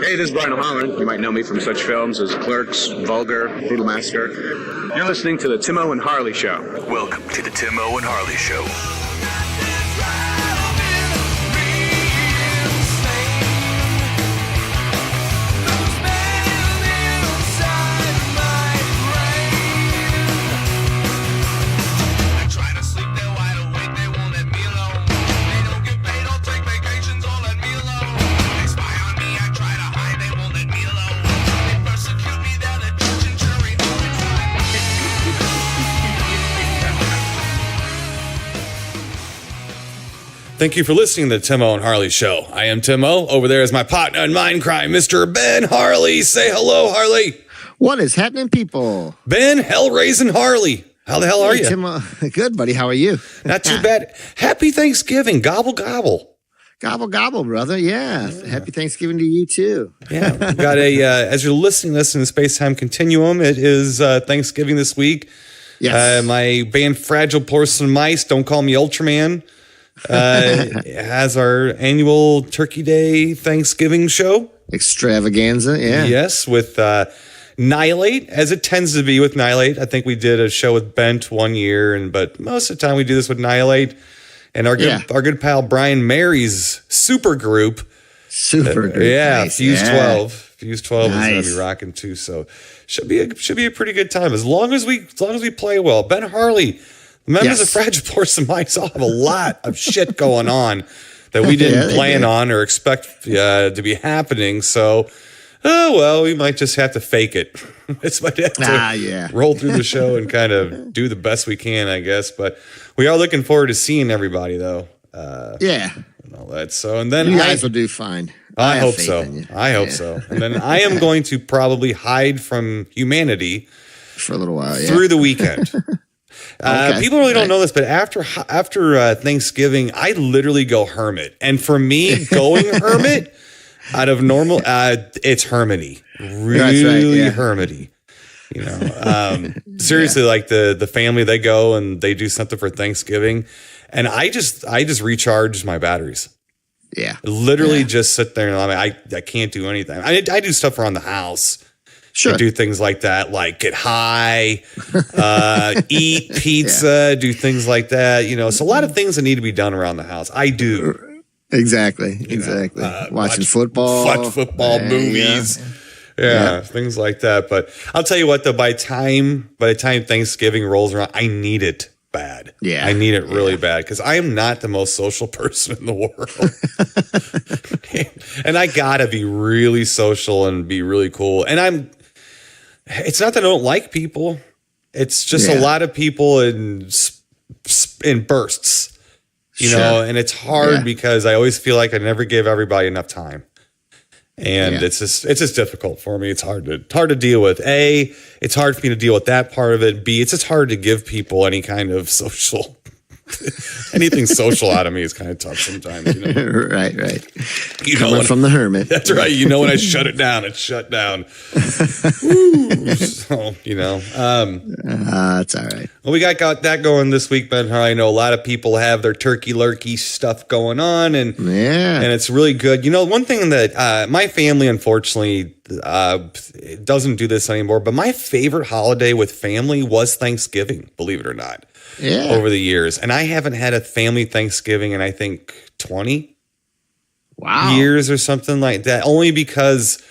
Hey, this is Brian O'Halloran. You might know me from such films as Clerks, Vulgar, Brutal Massacre. You're listening to the Tim-O and Harley Show. Welcome to the Tim-O and Harley Show. Thank you for listening to the Tim-O and Harley Show. I am Tim-O. Over there is my partner in mind crime, Mr. Ben Harley. Say hello, Harley. What is happening, people? Ben Hellraising Harley. How the hell are you? Tim, good, buddy. How are you? Not too bad. Happy Thanksgiving. Gobble, gobble. Gobble, gobble, brother. Yeah. Happy Thanksgiving to you, too. Yeah. We've got as you're listening to this in the Space-Time Continuum, it is Thanksgiving this week. Yes. My band Fragile Porcelain Mice, don't call me Ultraman, has our annual Turkey Day Thanksgiving show. Extravaganza, yeah. Yes, with Nihilate, as it tends to be with Nihilate. I think we did a show with Bent one year, but most of the time we do this with Nihilate. And our good pal Brian Mary's super group. Super group. Nice. Fuse 12. Fuse 12 nice. is going to be rocking too, so should be a pretty good time as long as we play well. Ben Harley, members of Fragile Porcelain Mice all have a lot of shit going on that we didn't plan on or expect to be happening. So, we might just have to fake it. It's might have to roll through the show and kind of do the best we can, I guess. But we are looking forward to seeing everybody, though. And all that. So, and then you guys will do fine. I hope so. I hope so. And then I am going to probably hide from humanity for a little while through the weekend. People really don't know this, but after Thanksgiving, I literally go hermit. And for me, going hermit out of normal, it's hermity, really hermity. You know, seriously, like the family, they go and they do something for Thanksgiving, and I just recharge my batteries. Yeah, literally just sit there and I can't do anything. I do stuff around the house. Sure. I do things like that, like get high, eat pizza, do things like that. You know, so a lot of things that need to be done around the house. I do. Exactly. Watching football. Movies. Yeah, things like that. But I'll tell you what, though, by the time Thanksgiving rolls around, I need it bad. Yeah. I need it really bad because I am not the most social person in the world. And I gotta be really social and be really cool. And it's not that I don't like people. It's just a lot of people in bursts, you know, and it's hard because I always feel like I never give everybody enough time. And it's just difficult for me. It's hard to deal with. A, it's hard for me to deal with that part of it. B, it's just hard to give people any kind of social, anything social out of me is kind of tough sometimes. You know? Right. You Coming from the hermit. That's right. You know, when I shut it down, it's shut down. So, you know. That's all right. Well, we got that going this week, Ben. I know a lot of people have their turkey lurkey stuff going on, and it's really good. You know, one thing that my family, unfortunately, doesn't do this anymore, but my favorite holiday with family was Thanksgiving, believe it or not, over the years. And I haven't had a family Thanksgiving in, I think, 20 years or something like that, only because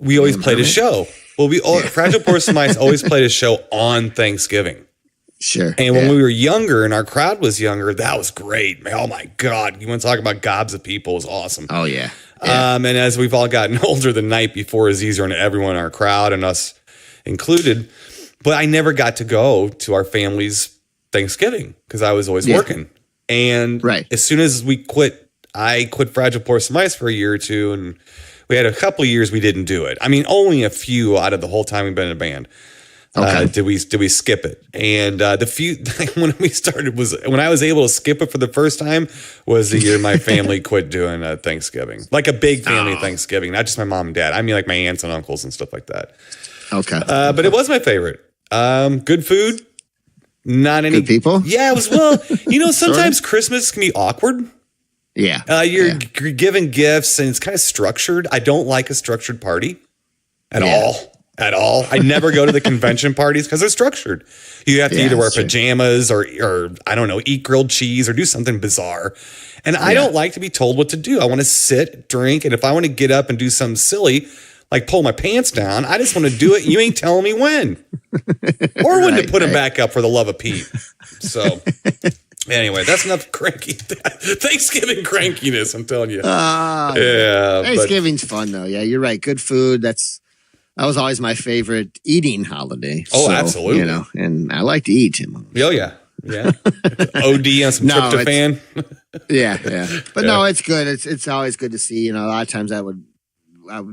we always played a show. Well, Fragile Porcelain Mice always played a show on Thanksgiving. Sure. And when we were younger and our crowd was younger, that was great. Oh my God. You want to talk about gobs of people? It was awesome. Oh yeah. And as we've all gotten older, the night before is easier on everyone in our crowd and us included. But I never got to go to our family's Thanksgiving because I was always working. And as soon as I quit Fragile Porcelain Mice for a year or two, and we had a couple of years we didn't do it. I mean, only a few out of the whole time we've been in a band. Did we skip it? And the few when we started was when I was able to skip it for the first time was the year my family quit doing Thanksgiving, like a big family Thanksgiving, not just my mom and dad. I mean, like my aunts and uncles and stuff like that. Okay, but it was my favorite. Good food, not any good people. Yeah, it was. Well, you know, sometimes Christmas can be awkward. Yeah. You're giving gifts and it's kind of structured. I don't like a structured party at all. I never go to the convention parties because they're structured. You have to either wear pajamas or I don't know, eat grilled cheese or do something bizarre. And I don't like to be told what to do. I want to sit, drink, and if I want to get up and do something silly, like pull my pants down, I just want to do it. You ain't telling me when. Or when to put them back up for the love of Pete. So anyway, that's enough cranky. Thanksgiving crankiness, I'm telling you. Thanksgiving's fun though. Yeah, you're right. Good food. That was always my favorite eating holiday. Oh, absolutely. You know, and I like to eat, Tim. Oh, yeah. Yeah. OD on some tryptophan. Yeah. But no, it's good. It's always good to see. You know, a lot of times I would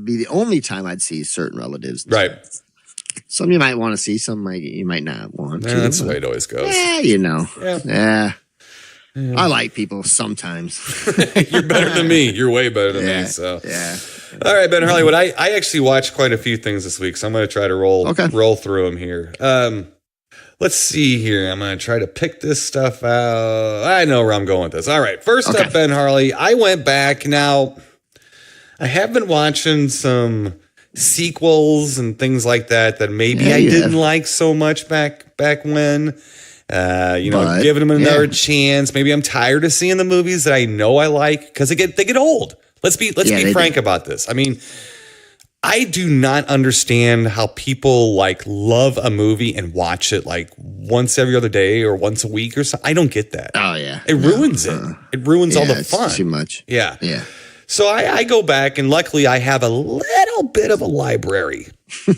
be the only time I'd see certain relatives. Right. Some you might want to see, some you might not want to. That's the way it always goes. Yeah, you know. Yeah. I like people sometimes. You're better than me. You're way better than me. So yeah. All right, Ben Harley. I actually watched quite a few things this week, so I'm going to try to roll through them here. Let's see here. I'm going to try to pick this stuff out. I know where I'm going with this. All right. First up, Ben Harley. I went back. Now, I have been watching some sequels and things like that maybe I didn't like so much back when. Giving them another chance. Maybe I'm tired of seeing the movies that I know I like because they get old. Let's be frank about this. I mean, I do not understand how people love a movie and watch it once every other day or once a week or something. I don't get that. Oh yeah, it ruins it. It ruins all the fun. It's too much. Yeah. Yeah. So I go back and luckily I have a little bit of a library.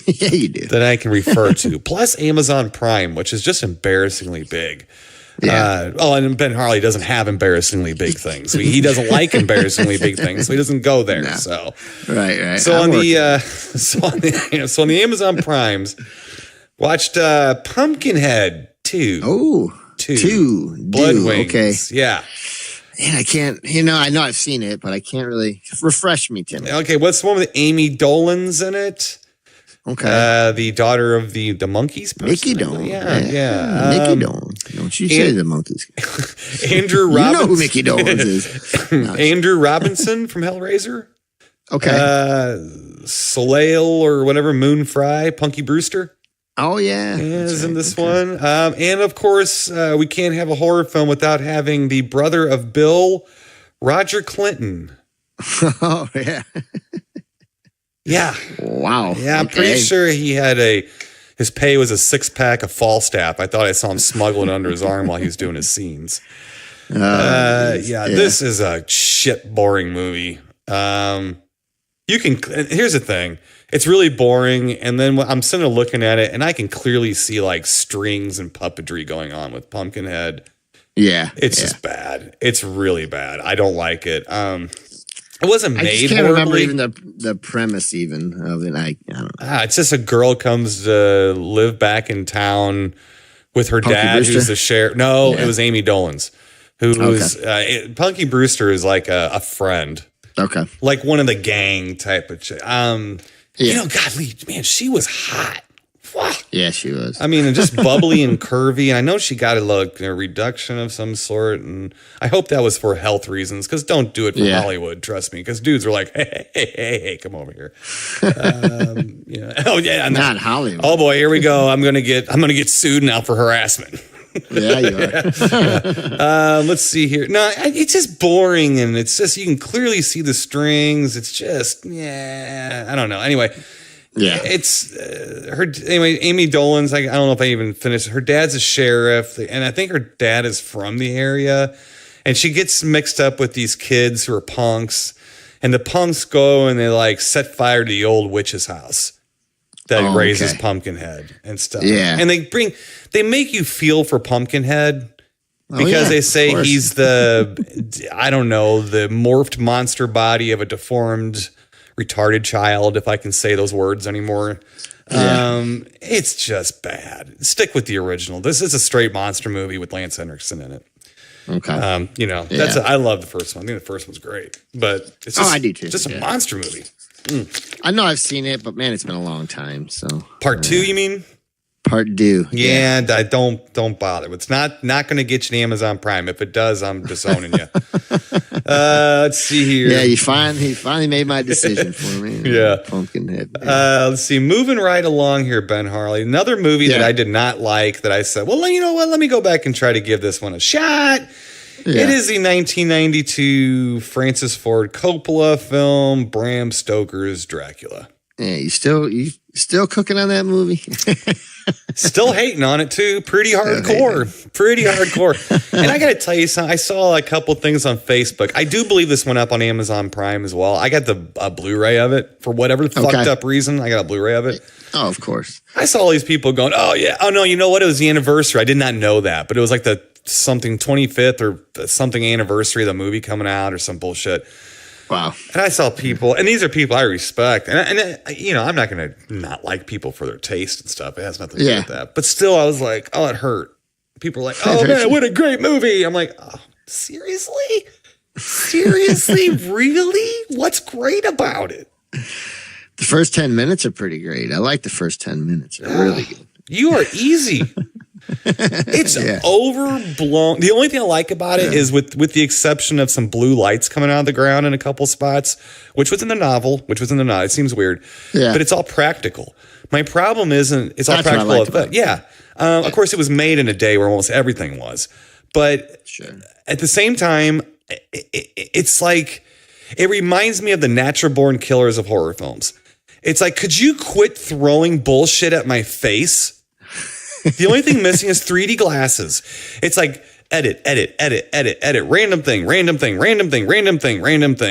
Yeah, you do. That I can refer to. Plus Amazon Prime, which is just embarrassing big. Yeah. And Ben Harley doesn't have embarrassingly big things. He doesn't like embarrassingly big things, so he doesn't go there. No. So right. So on the Amazon Primes, watched Pumpkinhead 2. Oh, 2 Blood Wings. Okay. Yeah. Man, I can't. I know I've seen it, but I can't really refresh me, Tim. Okay, what's the one with Amy Dolan's in it? Okay. The daughter of the monkeys person. Mickey Dolan. Yeah. Mickey Dolan. Don't you say the monkeys. Andrew Robinson. You know who Mickey Dolan is. Andrew Robinson from Hellraiser. Okay. Soleil or whatever, Moon Fry, Punky Brewster. Oh, yeah. Is in this one. And of course, we can't have a horror film without having the brother of Bill, Roger Clinton. Oh, yeah. Yeah. Wow. Yeah, I'm pretty sure he had his pay was a 6-pack of Falstaff. I thought I saw him smuggling under his arm while he was doing his scenes. This is a shit boring movie. Here's the thing. It's really boring. And then I'm sitting there looking at it and I can clearly see strings and puppetry going on with Pumpkinhead. Yeah. It's just bad. It's really bad. I don't like it. It wasn't made. I just can't remember horribly. even the premise even of it. I don't know. It's just a girl comes to live back in town with her dad, Brewster? who's the sheriff. No, it was Amy Dolan's. Punky Brewster is like a friend. Okay. Like one of the gang type of chick. Godly, man, she was hot. Wow. Yeah, she was. I mean, and just bubbly and curvy. And I know she got a reduction of some sort. And I hope that was for health reasons. Because don't do it for Hollywood, trust me. Because dudes were like, hey, come over here. Oh yeah, not Hollywood. Oh boy, here we go. I'm gonna get sued now for harassment. Yeah, you are. Let's see here. No, it's just boring, and it's just you can clearly see the strings. It's just I don't know. Anyway. Yeah, it's Amy Dolan's. I don't know if I even finished. Her dad's a sheriff, and I think her dad is from the area. And she gets mixed up with these kids who are punks, and the punks go and they set fire to the old witch's house that raises Pumpkinhead and stuff. Yeah, and they make you feel for Pumpkinhead because they say he's the the morphed monster body of a deformed, retarded child, if I can say those words anymore. It's just bad. Stick with the original. This is a straight monster movie with Lance Henriksen in it. Okay. I love the first one. I think the first one's great, but it's just, I do too. Just a monster movie. I know I've seen it, but man, it's been a long time. So part 2, you mean? Part due. Yeah, don't bother. It's not going to get you to Amazon Prime. If it does, I'm disowning you. Let's see here. Yeah, he finally made my decision for me. Yeah. Pumpkinhead. Let's see. Moving right along here, Ben Harley. Another movie that I did not like that I said, well, you know what? Let me go back and try to give this one a shot. Yeah. It is the 1992 Francis Ford Coppola film, Bram Stoker's Dracula. Yeah, you still cooking on that movie? Still hating on it too. Pretty hardcore. And I got to tell you something. I saw a couple things on Facebook. I do believe this went up on Amazon Prime as well. I got the Blu-ray of it for whatever fucked up reason. I got a Blu-ray of it. Oh, of course. I saw all these people going, oh yeah. Oh no, you know what? It was the anniversary. I did not know that, but it was like the something 25th or something anniversary of the movie coming out or some bullshit. Wow. And I saw people, and these are people I respect. And you know, I'm not going to not like people for their taste and stuff. It has nothing to do with that. But still, I was like, oh, it hurt. People are like, oh, man, what a great movie. I'm like, oh, seriously? Seriously? Really? What's great about it? The first 10 minutes are pretty great. I like the first 10 minutes. They're really good. You are easy. It's overblown. The only thing I like about it is with the exception of some blue lights coming out of the ground in a couple spots, which was in the novel. It seems weird, but it's all practical. My problem isn't it's all practical effect. Yeah. Of course, it was made in a day where almost everything was, but at the same time, it's like it reminds me of the natural born killers of horror films. It's like, could you quit throwing bullshit at my face? The only thing missing is 3D glasses. It's like edit, random thing.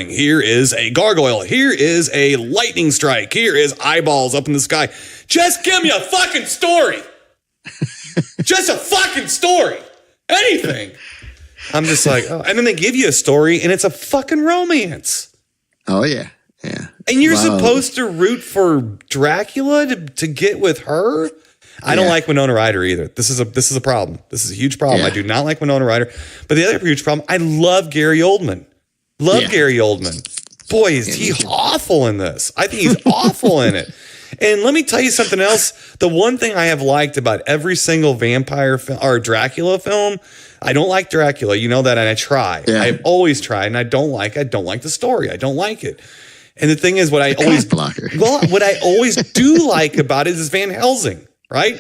Here is a gargoyle. Here is a lightning strike. Here is eyeballs up in the sky. Just give me a fucking story. Just a fucking story. Anything. I'm just like, oh. And then they give you a story and it's a fucking romance. Oh, yeah. Yeah. And you're supposed to root for Dracula to get with her? I don't like Winona Ryder either. This is a problem. This is a huge problem. I do not like Winona Ryder. But the other huge problem, I love Gary Oldman. Gary Oldman. Boy, is he awful in this. I think he's awful in it. And let me tell you something else. The one thing I have liked about every single vampire film or Dracula film, I don't like Dracula. You know that, and I try. Yeah. I've always tried, and I don't like the story. I don't like it. And the thing is, what I always do like about it is Van Helsing. Right?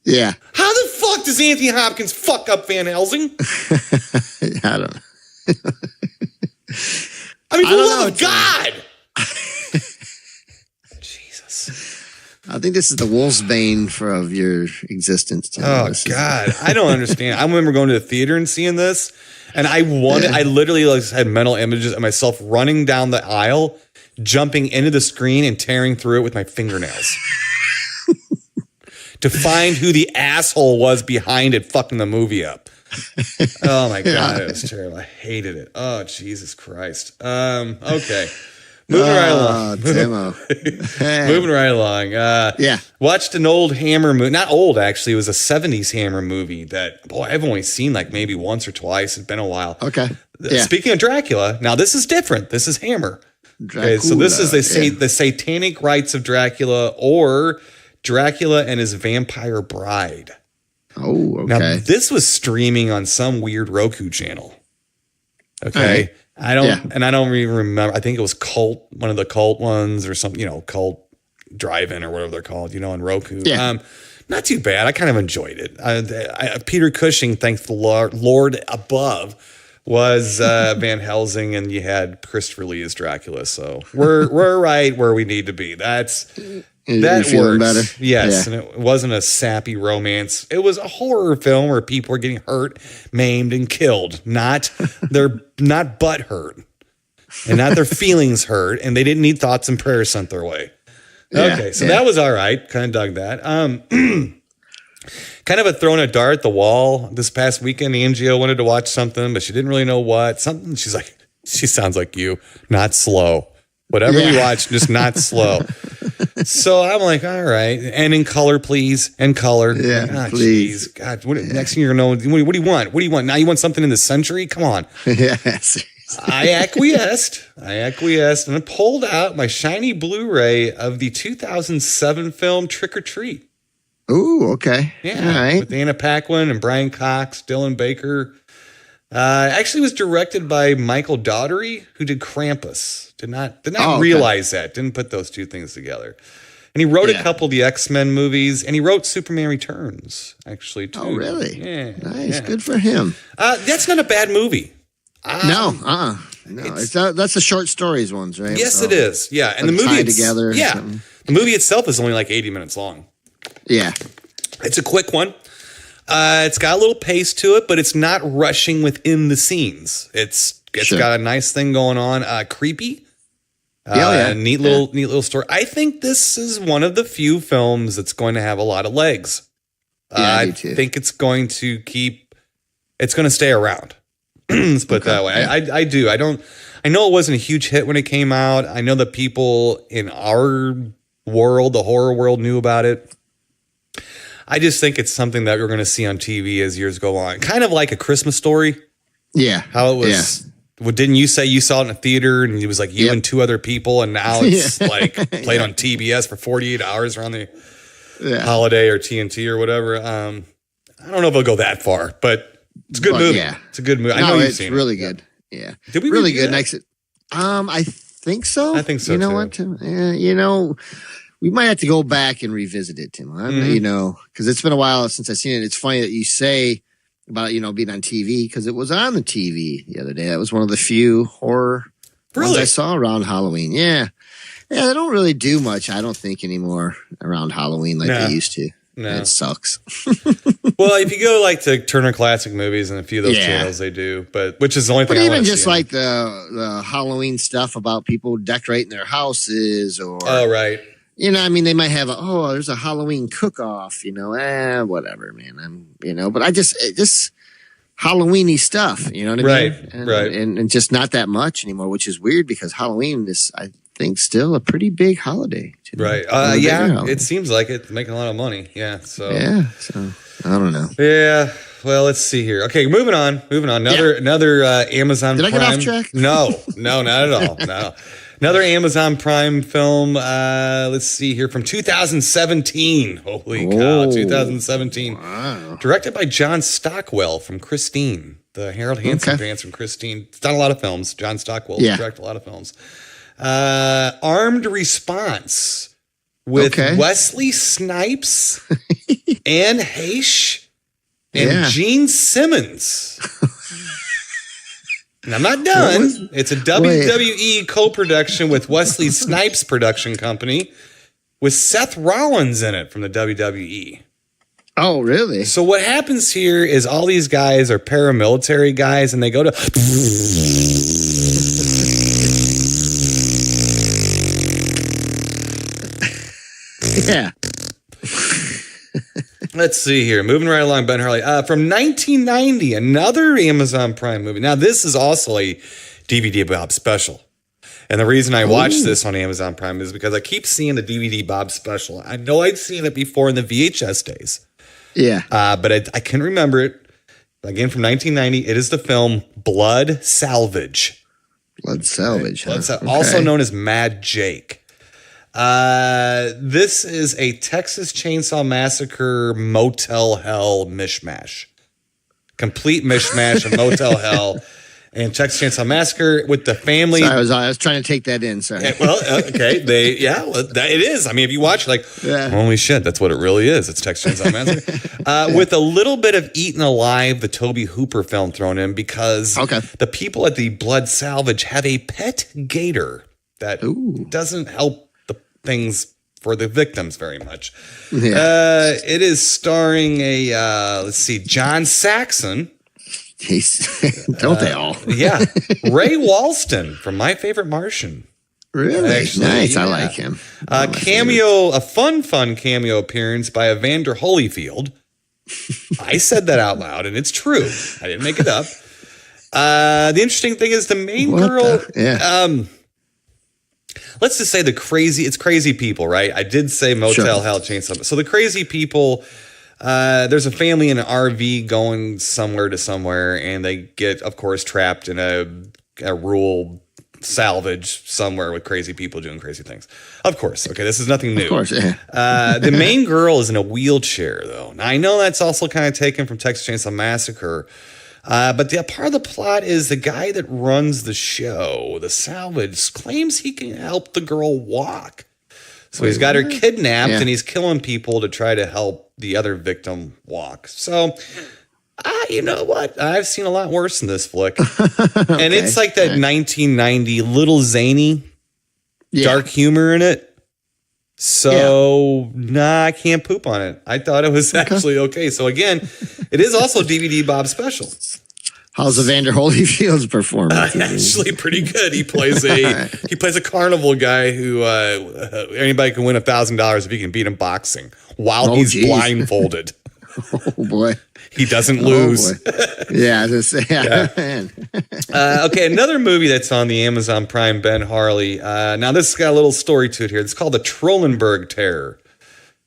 Yeah. How the fuck does Anthony Hopkins fuck up Van Helsing? I don't know. I mean, for the love of God. Jesus. I think this is the wolfsbane of your existence, Tim. Oh, God. I don't understand. I remember going to the theater and seeing this, and I literally had mental images of myself running down the aisle, jumping into the screen and tearing through it with my fingernails. To find who the asshole was behind it fucking the movie up. Oh my God, it was terrible. I hated it. Oh, Jesus Christ. Okay. Moving right along. Tim-O. Moving right along. Watched an old Hammer movie. Not old, actually. It was a 70s Hammer movie that, boy, I've only seen like maybe once or twice. It's been a while. Okay. Speaking of Dracula, now this is different. This is Hammer. Okay, so this is the Satanic Rites of Dracula, or Dracula and His Vampire Bride. Oh, okay. Now, this was streaming on some weird Roku channel. Okay. I don't even remember. I think it was Cult, one of the Cult ones or something, Cult Drive-In or whatever they're called, on Roku. Yeah. Not too bad. I kind of enjoyed it. Peter Cushing, thanks the Lord above, was Van Helsing, and you had Christopher Lee as Dracula. So we're right where we need to be. That works. Better? Yes, and it wasn't a sappy romance. It was a horror film where people are getting hurt, maimed, and killed. They're not butt hurt, and not their feelings hurt, and they didn't need thoughts and prayers sent their way. Okay, so that was all right. Kind of dug that. Kind of a throwing a dart at the wall. This past weekend, Angio wanted to watch something, but she didn't really know what. Something. She's like, she sounds like you, not slow. Whatever we watch, just not slow. So I'm like, all right. And in color, please. And color. Yeah, please. Geez. God, next thing you're going to know, what do you want? What do you want? Now you want something in the century? Come on. Yes. I acquiesced. And I pulled out my shiny Blu-ray of the 2007 film Trick or Treat. Ooh, okay. Yeah, All right. with Anna Paquin and Brian Cox, Dylan Baker. Actually was directed by Michael Daugherty, who did Krampus. Did not okay. realize that. Didn't put those two things together. And he wrote a couple of the X-Men movies, and he wrote Superman Returns, actually, too. Oh, really? Yeah. Nice. Yeah. Good for him. That's not a bad movie. No. That's the short stories ones, right? Yes, So, it is. Yeah, and the movie tied together. Or yeah, something. the movie itself is only like 80 minutes long. Yeah. It's a quick one. It's got a little pace to it, but it's not rushing within the scenes. It's got a nice thing going on. Creepy. Neat little story. I think this is one of the few films that's going to have a lot of legs. I think it's going to stay around. Let's put it that way. Yeah. I do. I know it wasn't a huge hit when it came out. I know that people in our world, the horror world, knew about it. I just think it's something that we're going to see on TV as years go on. Kind of like A Christmas Story. Yeah. How it was. Well, didn't you say you saw it in a theater and it was like you and two other people, and now it's like played on TBS for 48 hours around the holiday or TNT or whatever. I don't know if it'll go that far, but it's a good movie. Yeah. It's a good movie. I know you've seen it. It's really good. Yeah. Did we really good? Next, I think so. I think so. You know too. what, Tim? We might have to go back and revisit it, Tim. Because it's been a while since I've seen it. It's funny that you say about, being on TV, because it was on the TV the other day. That was one of the few horror ones I saw around Halloween. Yeah. Yeah, they don't really do much, I don't think, anymore around Halloween like they used to. No. It sucks. Well, if you go like to Turner Classic Movies and a few of those channels, they do, which is the only thing. But even just like the Halloween stuff about people decorating their houses, or right. They might have there's a Halloween cook-off, whatever, man. But I just Halloween-y stuff, you know what I mean? Right. And just not that much anymore, which is weird because Halloween is, I think, still a pretty big holiday. Right. It seems like it's making a lot of money. Yeah. So I don't know. Yeah. Well, let's see here. Okay, moving on. Another Amazon Prime. Did I get off track? No, not at all. No. Another Amazon Prime film. Let's see here, from 2017. Holy cow, 2017. Wow. Directed by John Stockwell from Christine, the Harold Hansen fans from Christine. It's done a lot of films. John Stockwell directed a lot of films. Armed Response with Wesley Snipes, Anne Heche, and Gene Simmons. And I'm not done. It's a WWE co-production with Wesley Snipes production company with Seth Rollins in it from the WWE. Oh, really? So what happens here is all these guys are paramilitary guys, and they go to... Yeah. Let's see here. Moving right along, Ben Harley. From 1990, another Amazon Prime movie. Now, this is also a DVD Bob special. And the reason I watched this on Amazon Prime is because I keep seeing the DVD Bob special. I know I'd seen it before in the VHS days. Yeah. But I can remember it. Again, from 1990, it is the film Blood Salvage. Blood Salvage. Right? Also known as Mad Jake. This is a Texas Chainsaw Massacre Motel Hell mishmash. Complete mishmash of Motel Hell and Texas Chainsaw Massacre with the family. Sorry, I was trying to take that in. Sorry. Okay. It is. I mean, if you watch, holy shit, that's what it really is. It's Texas Chainsaw Massacre. With a little bit of Eaten Alive, the Tobe Hooper film thrown in, because the people at the Blood Salvage have a pet gator that doesn't help things for the victims very much. Yeah. It is starring John Saxon. Don't they all? Yeah. Ray Walston from My Favorite Martian. Really? Nice. Yeah. I like him. A fun cameo appearance by Evander Holyfield. I said that out loud, and it's true. I didn't make it up. The interesting thing is the main girl... let's just say it's crazy people, right? I did say Motel Hell Chainsaw. So the crazy people, there's a family in an RV going somewhere to somewhere, and they get, of course, trapped in a rural salvage somewhere with crazy people doing crazy things. Of course. Okay, this is nothing new. Of course, yeah. The main girl is in a wheelchair, though. Now, I know that's also kind of taken from Texas Chainsaw Massacre, but the part of the plot is the guy that runs the show, the salvage, claims he can help the girl walk. So he's got her kidnapped and he's killing people to try to help the other victim walk. So... you know what? I've seen a lot worse than this flick. And it's like that 1990 little zany, dark humor in it. So, I can't poop on it. I thought it was actually okay. So again, it is also DVD Bob special. How's Evander Holyfield's performance? Actually pretty good. He plays a carnival guy who anybody can win $1,000 if he can beat him boxing while he's blindfolded. Oh boy. He doesn't lose. Yeah, man. Okay, another movie that's on the Amazon Prime, Ben Harley. Now, this has got a little story to it here. It's called the Trollenberg Terror.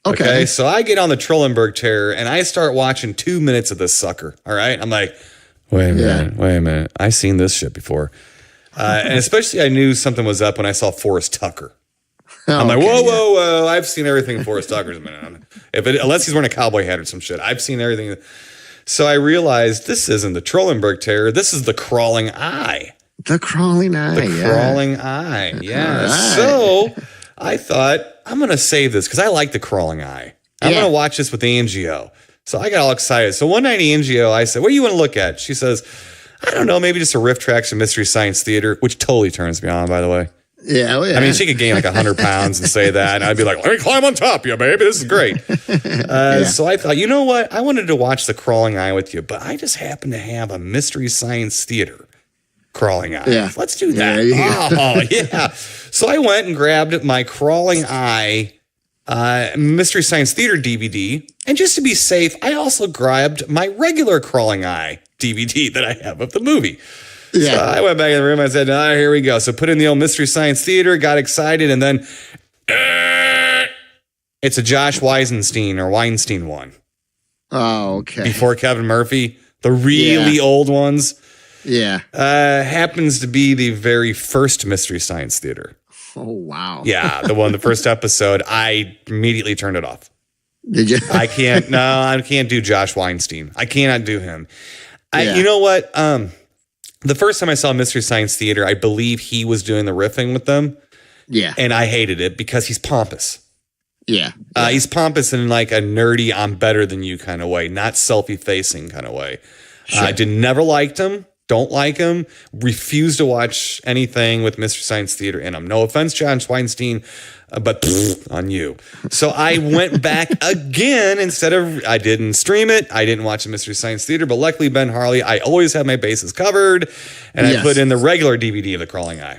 Okay, so I get on the Trollenberg Terror, and I start watching 2 minutes of this sucker. All right? I'm like, wait a minute. I've seen this shit before. And especially I knew something was up when I saw Forrest Tucker. I'm like, whoa. I've seen everything Forrest Tucker's been on. Unless he's wearing a cowboy hat or some shit. I've seen everything. So I realized this isn't the Trollenberg Terror. This is the Crawling Eye. The Crawling Eye. The Crawling Eye. Yeah. Right. So I thought, I'm going to save this because I like the Crawling Eye. I'm going to watch this with Angie O. So I got all excited. So one night, Angie O, I said, what do you want to look at? She says, I don't know, maybe just a Riff Tracks and Mystery Science Theater, which totally turns me on, by the way. Yeah, I mean, she could gain like 100 pounds and say that, and I'd be like, let me climb on top of you, baby. This is great. So I thought, you know what? I wanted to watch The Crawling Eye with you, but I just happen to have a Mystery Science Theater Crawling Eye. Yeah. Let's do that. Yeah. So I went and grabbed my Crawling Eye Mystery Science Theater DVD, and just to be safe, I also grabbed my regular Crawling Eye DVD that I have of the movie. Yeah. So I went back in the room. I said, here we go. So put in the old Mystery Science Theater, got excited, and then it's a Josh Weinstein one. Oh, okay. Before Kevin Murphy, the really old ones. Yeah. Happens to be the very first Mystery Science Theater. Oh, wow. Yeah, the first episode. I immediately turned it off. Did you? I can't do Josh Weinstein. I cannot do him. You know what? The first time I saw Mystery Science Theater, I believe he was doing the riffing with them. Yeah. And I hated it because he's pompous. Yeah. He's pompous in like a nerdy, I'm better than you kind of way, not selfie-facing kind of way. Sure. I never liked him. Don't like him. Refuse to watch anything with Mystery Science Theater in him. No offense, Josh Weinstein, but on you. So I went back again I didn't stream it. I didn't watch the Mystery Science Theater, but luckily Ben Harley, I always have my bases covered, and I put in the regular DVD of The Crawling Eye.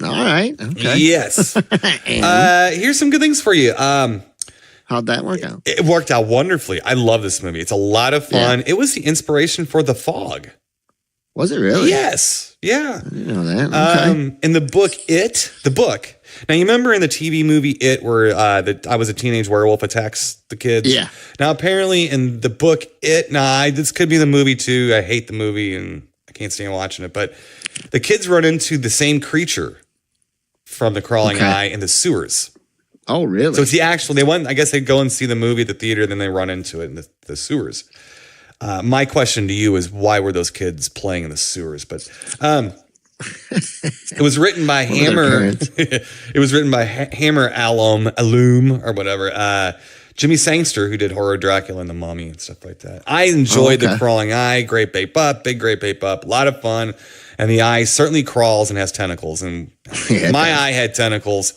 All right. Okay. Yes. Here's some good things for you. How'd that work out? It worked out wonderfully. I love this movie. It's a lot of fun. Yeah. It was the inspiration for The Fog. Was it really? Yes. Yeah. I didn't know that. Okay. In the book, the book. Now, you remember in the TV movie It, where I was a teenage werewolf attacks the kids? Yeah. Now, apparently in the book It, this could be the movie too. I hate the movie and I can't stand watching it. But the kids run into the same creature from The Crawling Eye in the sewers. Oh, really? So it's the actual, I guess they go and see the movie at the theater, then they run into it in the sewers. My question to you is, why were those kids playing in the sewers? But it was written by Hammer. It was written by Hammer Alum or whatever. Jimmy Sangster, who did Horror Dracula and The Mummy and stuff like that. I enjoyed The Crawling Eye. Great Bape Up, big Great Bape Up. A lot of fun. And the eye certainly crawls and has tentacles. And my eye had tentacles.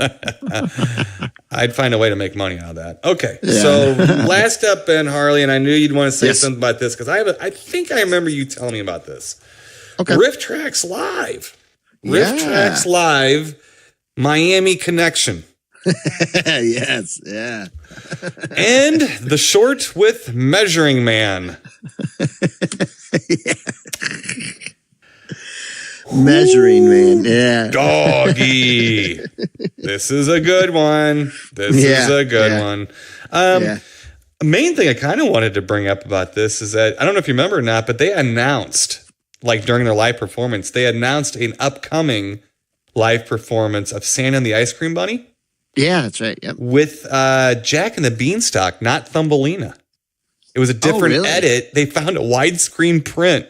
I'd find a way to make money out of that. Okay. Yeah. So last up, Ben Harley, and I knew you'd want to say something about this because I think I remember you telling me about this. Okay. Riff Tracks Live. Riff Tracks Live, Miami Connection. Yes. Yeah. And the short with Measuring Man. Measuring Man, yeah. Doggy. This is a good one. This is a good one. Main thing I kind of wanted to bring up about this is that, I don't know if you remember or not, but they announced, like during their live performance, they announced an upcoming live performance of Santa and the Ice Cream Bunny Yeah, that's right. Yep. with Jack and the Beanstalk, not Thumbelina. It was a different really? edit. They found a widescreen print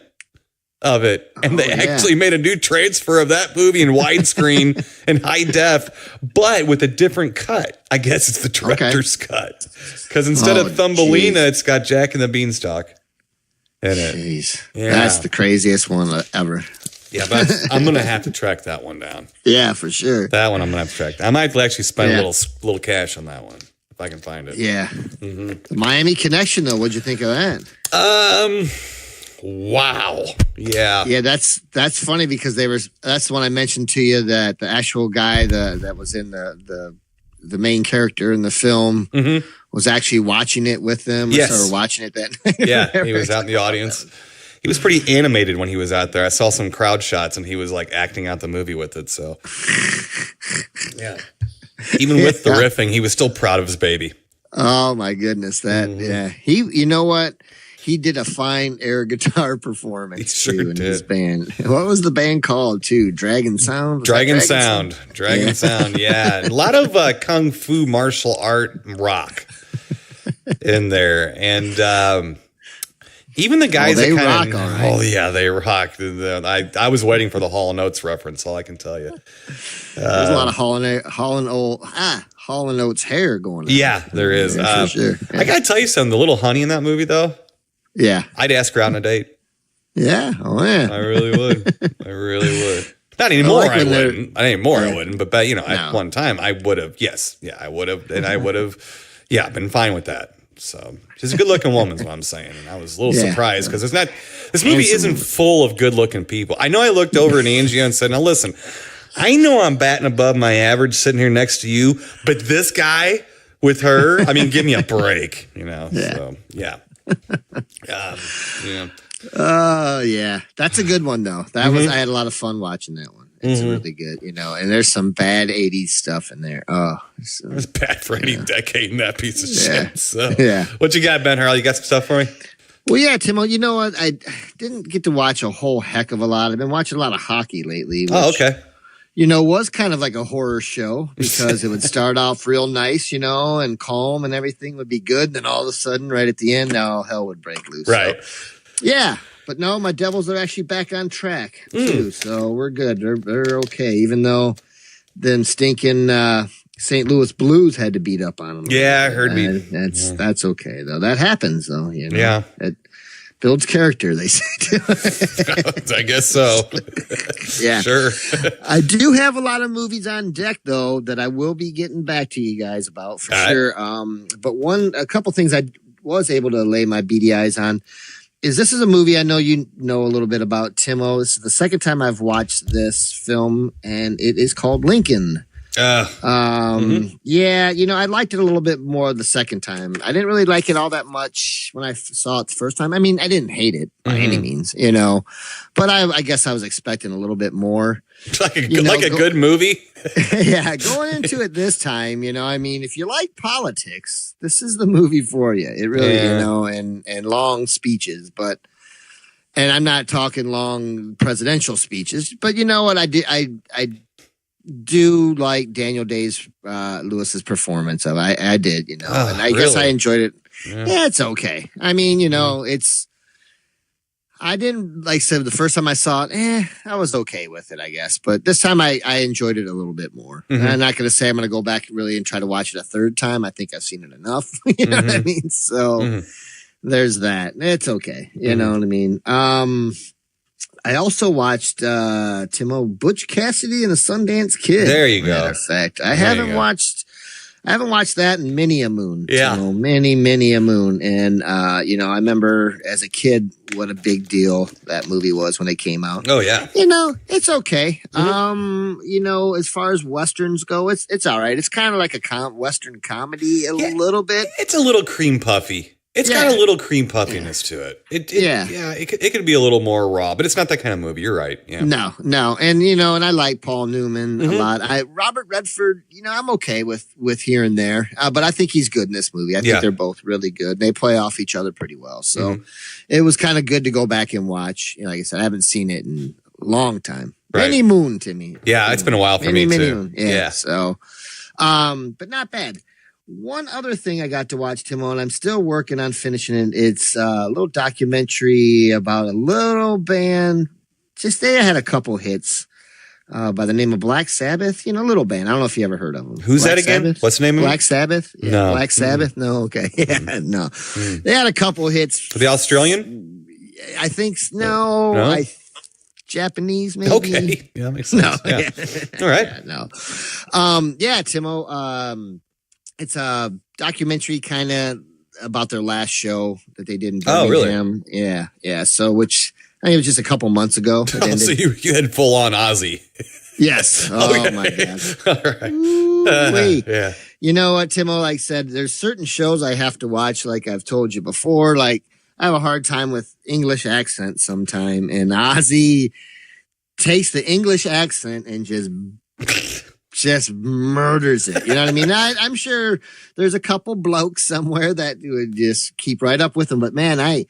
of it, and they actually made a new transfer of that movie in widescreen and high def, but with a different cut. I guess it's the director's cut, because instead of Thumbelina, it's got Jack and the Beanstalk in it. Jeez. Yeah. That's the craziest one ever. Yeah, but I'm gonna have to track that one down. Yeah, for sure. That one I'm gonna have to track down. I might actually spend a little cash on that one if I can find it. Yeah. The Miami Connection, though. What'd you think of that? Wow. Yeah. Yeah, that's funny because that's the one I mentioned to you, that the actual guy that was in the main character in the film was actually watching it with them. Yes. Or watching it that night. Yeah, he was out in the audience. He was pretty animated when he was out there. I saw some crowd shots and he was like acting out the movie with it. So, yeah. Even with the riffing, he was still proud of his baby. Oh my goodness, yeah. You know what? He did a fine air guitar performance. He sure too, in did. his band. What was the band called too? Dragon Sound? Dragon Sound. Yeah. A lot of kung fu martial art rock in there. And even the guys they that rock, kind all of, right. oh yeah, they rock. I was waiting for the Hall & Oates reference, all I can tell you. There's a lot of Hall & Oates hair going on. Yeah, there is. Yeah, for sure. Yeah. I gotta tell you something, the little honey in that movie though, Yeah. I'd ask her out on a date. Yeah. Oh yeah. I really would. Not anymore. I wouldn't. I wouldn't. But at one time, I would have. Yes, yeah, I would have, and I would have. Yeah, been fine with that. So she's a good-looking woman, is what I'm saying. And I was a little surprised because this movie isn't full of good-looking people. I know I looked over at Angie and said, "Now listen, I know I'm batting above my average sitting here next to you, but this guy with her, I mean, give me a break, Yeah. So yeah. Yeah. That's a good one though. I had a lot of fun watching that one. It's really good, and there's some bad 80s stuff in there. Oh, It was bad for any decade in that piece of shit. So, Yeah. What you got, Ben Harley? You got some stuff for me? Well, yeah, Tim-O, you know what? I didn't get to watch a whole heck of a lot. I've been watching a lot of hockey lately. Which, Okay. Was kind of like a horror show because it would start off real nice, and calm and everything would be good. And then all of a sudden, right at the end, now hell would break loose. Right. So, yeah. But no, my Devils are actually back on track too. So we're good. They're okay. Even though them stinking St. Louis Blues had to beat up on them. Yeah, I heard me. That's okay though. That happens though. Yeah. It builds character, they say. I guess so. Yeah. Sure. I do have a lot of movies on deck though that I will be getting back to you guys about for sure. But a couple things I was able to lay my beady eyes on. This is a movie I know you know a little bit about, Tim-O. This is the second time I've watched this film, and it is called Lincoln. Yeah, I liked it a little bit more the second time. I didn't really like it all that much when I saw it the first time. I mean, I didn't hate it by any means, but I guess I was expecting a little bit more. like a good movie. Yeah, going into it this time, if you like politics, this is the movie for you. It really, and long speeches, and I'm not talking long presidential speeches, but you know what? I do like Daniel Day-Lewis's performance of it. I did, and I guess I enjoyed it. Yeah, it's okay. I mean, I didn't like said the first time I saw it. I was okay with it, I guess. But this time I enjoyed it a little bit more. I'm not going to say I'm going to go back really and try to watch it a third time. I think I've seen it enough. You know what I mean? So there's that. It's okay. You know what I mean? I also watched Tim-O, Butch Cassidy and the Sundance Kid. There you go. Matter of fact, I haven't watched that in many a moon. Yeah. Many a moon. And, I remember as a kid what a big deal that movie was when it came out. Oh, yeah. It's okay. As far as Westerns go, it's all right. It's kind of like a Western comedy a little bit. It's a little cream puffy. It's got a little cream puffiness to it. It could be a little more raw, but it's not that kind of movie. You're right. Yeah. No. And, and I like Paul Newman a lot. Robert Redford, I'm okay with here and there, but I think he's good in this movie. I think they're both really good. They play off each other pretty well. So it was kind of good to go back and watch. Like I said, I haven't seen it in long time. Right. Many moon, Timmy. Yeah, it's been a while for me too. Moon. Yeah. So, but not bad. One other thing I got to watch, Tim-O, and I'm still working on finishing it. It's a little documentary about a little band. Just they had a couple hits by the name of Black Sabbath. You know, little band. I don't know if you ever heard of them. Who's Black that again? Sabbath? What's the name of it? Black Sabbath? Yeah, No. Black Sabbath? No, okay. Yeah, no. They had a couple hits. The Australian? I think, no. Japanese, maybe. Okay. Yeah, that makes sense. No. Yeah. All right. Yeah, no. Yeah, Tim-O. It's a documentary kind of about their last show that they did in Birmingham. Oh, really? Yeah, yeah. So, which I think it was just a couple months ago. It ended. So you had full on Ozzy. Yes. Oh, Okay. my God. All right. Ooh-wee. Yeah. You know what, Tim-O, like I said, there's certain shows I have to watch, like I've told you before. Like, I have a hard time with English accents sometime, and Ozzy takes the English accent and just murders it. You know what I mean? I'm sure there's a couple blokes somewhere that would just keep right up with him, but man, I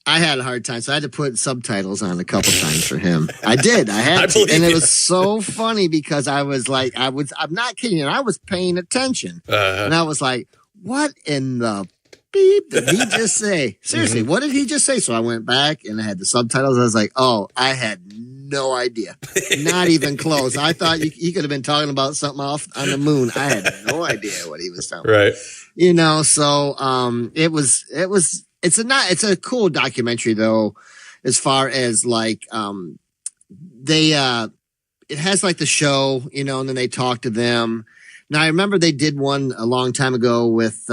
had a hard time, so I had to put subtitles on a couple times for him. I did. I had to. And it was so funny because I was like, I'm not kidding you. I was paying attention. And I was like, what in the beep did he just say? Seriously, what did he just say? So I went back and I had the subtitles. I was like, oh, I had no idea. Not even close. I thought he could have been talking about something off on the moon. I had no idea what he was talking about. Right. You know, so it's a cool documentary though, as far as like it has like the show, you know, and then they talk to them. Now I remember they did one a long time ago with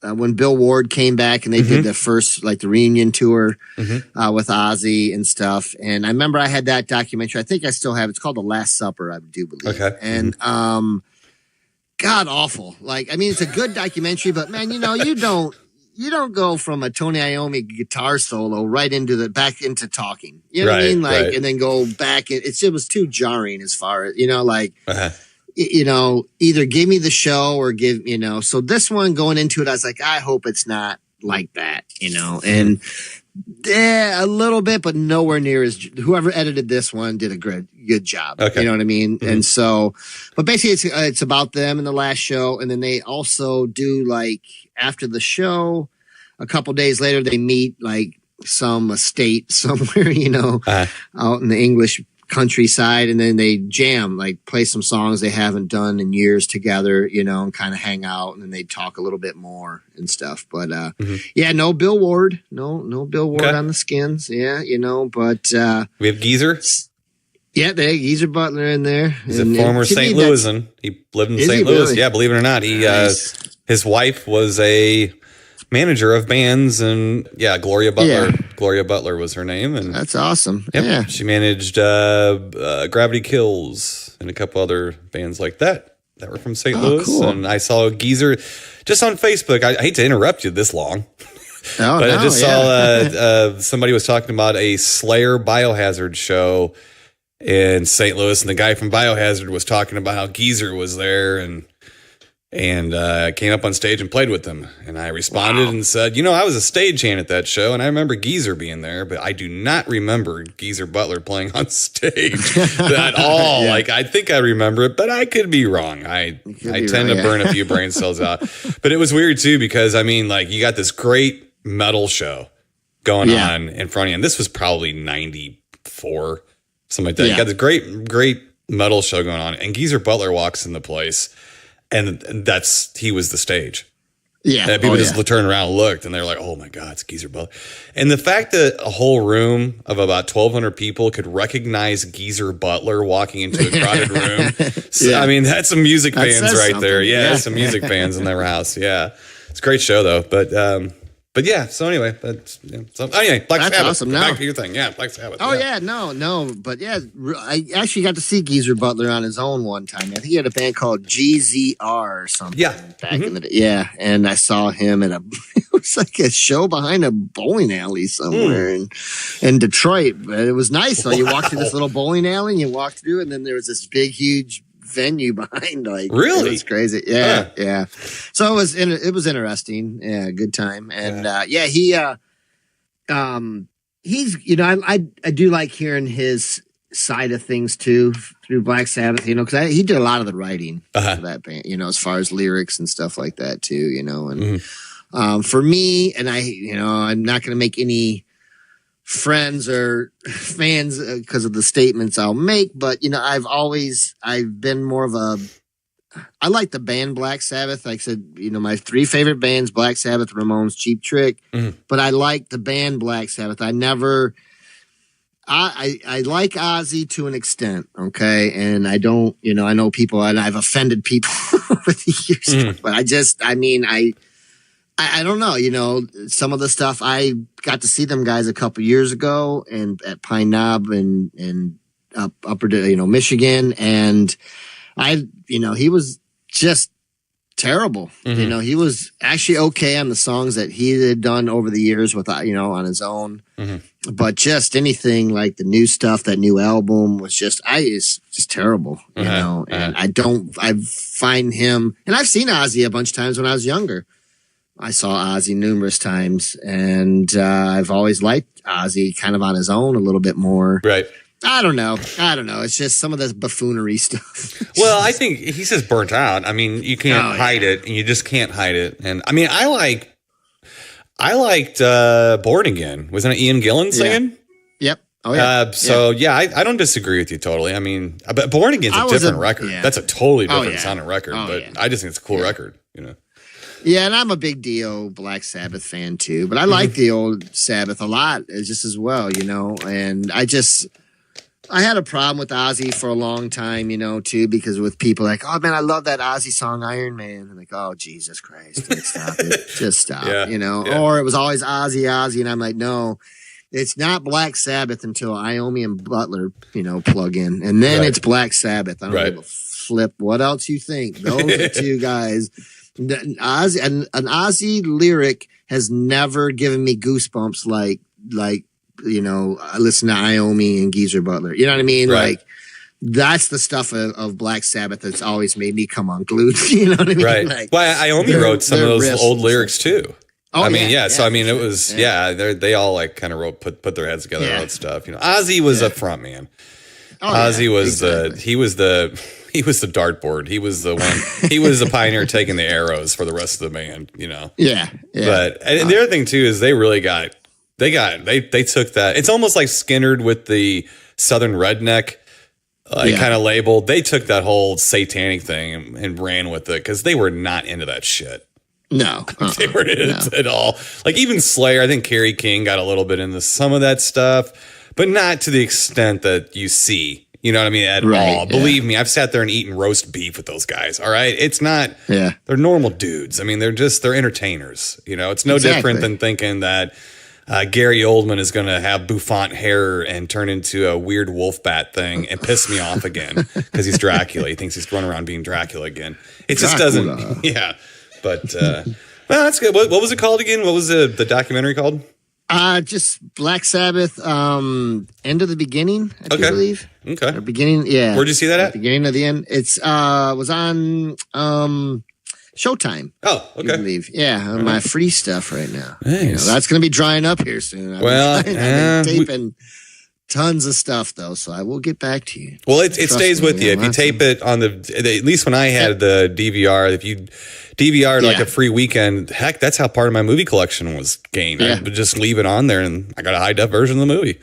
when Bill Ward came back and they did the first, like the reunion tour with Ozzy and stuff. And I remember I had that documentary. I think I still have it. It's called The Last Supper, I do believe. Okay. And God awful. Like, I mean, it's a good documentary, but man, you know, you don't go from a Tony Iommi guitar solo right into back into talking. You know what I mean? Like, and then go back. It was too jarring as far as, you know, like, you know, either give me the show or give, you know, so this one going into it, I was like, I hope it's not like that, you know, and yeah, a little bit, but nowhere near as whoever edited this one did a good job. Okay. You know what I mean? And so, but basically it's about them in the last show. And then they also do like after the show, a couple days later, they meet like some estate somewhere, you know, out in the English countryside, and then they jam, like play some songs they haven't done in years together, you know, and kind of hang out, and then they talk a little bit more and stuff. But yeah, no Bill Ward, no Bill Ward on the Skins, yeah, you know. But we have Geezer. Yeah, they have Geezer Butler in there. He's a former St. Louisan. He lived in St. Louis. Really? Yeah, believe it or not, he his wife was a manager of bands, and Gloria Butler. Yeah. Gloria Butler was her name, and that's awesome. Yep, yeah, she managed Gravity Kills and a couple other bands like that were from St. Louis. Cool. And I saw Geezer just on Facebook. I hate to interrupt you this long, but I just saw somebody was talking about a Slayer Biohazard show in St. Louis, and the guy from Biohazard was talking about how Geezer was there and came up on stage and played with them. And I responded and said, you know, I was a stagehand at that show, and I remember Geezer being there, but I do not remember Geezer Butler playing on stage at all. Like, I think I remember it, but I could be wrong. I tend to burn a few brain cells out. But it was weird, too, because, I mean, like, you got this great metal show going on in front of you. And this was probably 94, something like that. You got this great metal show going on, and Geezer Butler walks in the place. And he was the stage. Yeah. And people just turned around and looked, and they're like, oh my God, it's Geezer Butler. And the fact that a whole room of about 1,200 people could recognize Geezer Butler walking into a crowded room. So, I mean, that's some music fans right there. Yeah, some music fans in their house. Yeah. It's a great show, though. But yeah, so anyway, Black Sabbath. Awesome. Back to your thing. Yeah, Black Sabbath. Oh, no. But yeah, I actually got to see Geezer Butler on his own one time. I think he had a band called GZR or something back in the day. Yeah, and I saw him at it was like a show behind a bowling alley somewhere in Detroit. But it was nice. So you walk through this little bowling alley, and you walk through, and then there was this big, huge venue behind, like, really, it was crazy. Yeah. So it was interesting. Yeah, good time. And he he's, I do like hearing his side of things too through Black Sabbath, because he did a lot of the writing for that band, as far as lyrics and stuff like that too, and for me, and I'm not going to make any friends or fans because of the statements I'll make, but I've been more of I like the band Black Sabbath. Like I said, my 3 favorite bands: Black Sabbath, Ramones, Cheap Trick. But I like the band Black Sabbath. I like Ozzy to an extent, okay? And I don't, I know people, and I've offended people over the years, but I don't know, some of the stuff, I got to see them guys a couple years ago and at Pine Knob and upper, Michigan. And he was just terrible. He was actually okay on the songs that he had done over the years with, on his own. But just anything like the new stuff, that new album was just terrible, and I find him, and I've seen Ozzy a bunch of times when I was younger. I saw Ozzy numerous times, and I've always liked Ozzy kind of on his own a little bit more. Right. I don't know. It's just some of this buffoonery stuff. Well, I think he's just burnt out. I mean, you can't hide it, and you just can't hide it. And I mean, I liked Born Again. Wasn't it Ian Gillan singing? Yep. Oh yeah. I don't disagree with you totally. I mean, but Born Again's a different record. Yeah. That's a totally different sounding record. But I just think it's a cool record. Yeah, and I'm a big Dio Black Sabbath fan too. But I like the old Sabbath a lot, just as well. And I had a problem with Ozzy for a long time, too, because with people like, oh man, I love that Ozzy song Iron Man. I'm like, oh Jesus Christ, stop it. Just stop, Or it was always Ozzy, and I'm like, no, it's not Black Sabbath until Iommi and Butler, plug in. And then it's Black Sabbath. I don't give a flip what else you think. Those are 2 guys. An Ozzy lyric has never given me goosebumps like I listen to Iommi and Geezer Butler. You know what I mean? Right. Like, that's the stuff of Black Sabbath that's always made me come unglued. You know what I mean? Right. Like, well, Iommi wrote some of those old lyrics too. Oh, I mean, So I mean, it was they all like kind of put their heads together and wrote stuff. Ozzy was a front man. Ozzy was he was the dartboard. He was the one. He was the pioneer taking the arrows for the rest of the band. Yeah. But and the other thing too is they really got. They took that. It's almost like Skinner with the Southern redneck kind of label. They took that whole satanic thing and ran with it because they were not into that shit. No. They weren't into it at all. Like even Slayer, I think Kerry King got a little bit into some of that stuff, but not to the extent that you see. You know what I mean? At all. Believe me, I've sat there and eaten roast beef with those guys. All right. It's not, they're normal dudes. I mean, they're entertainers. It's no different than thinking that Gary Oldman is going to have bouffant hair and turn into a weird wolf bat thing and piss me off again because he's Dracula. He thinks he's running around being Dracula again. It just doesn't. Yeah. But, well, that's good. What was it called again? What was the documentary called? Just Black Sabbath, End of the Beginning, I believe. Okay. Or beginning, yeah. Where'd you see that at? Beginning of the end. It's, was on, Showtime. Oh, okay. I believe. Yeah, on my free stuff right now. Nice. That's going to be drying up here soon. I've been taping tons of stuff though, so I will get back to you. Well, it stays with you if you tape it on at least when I had the DVR. If you DVR'd like a free weekend, heck, that's how part of my movie collection was gained. I would just leave it on there, and I got a high def version of the movie.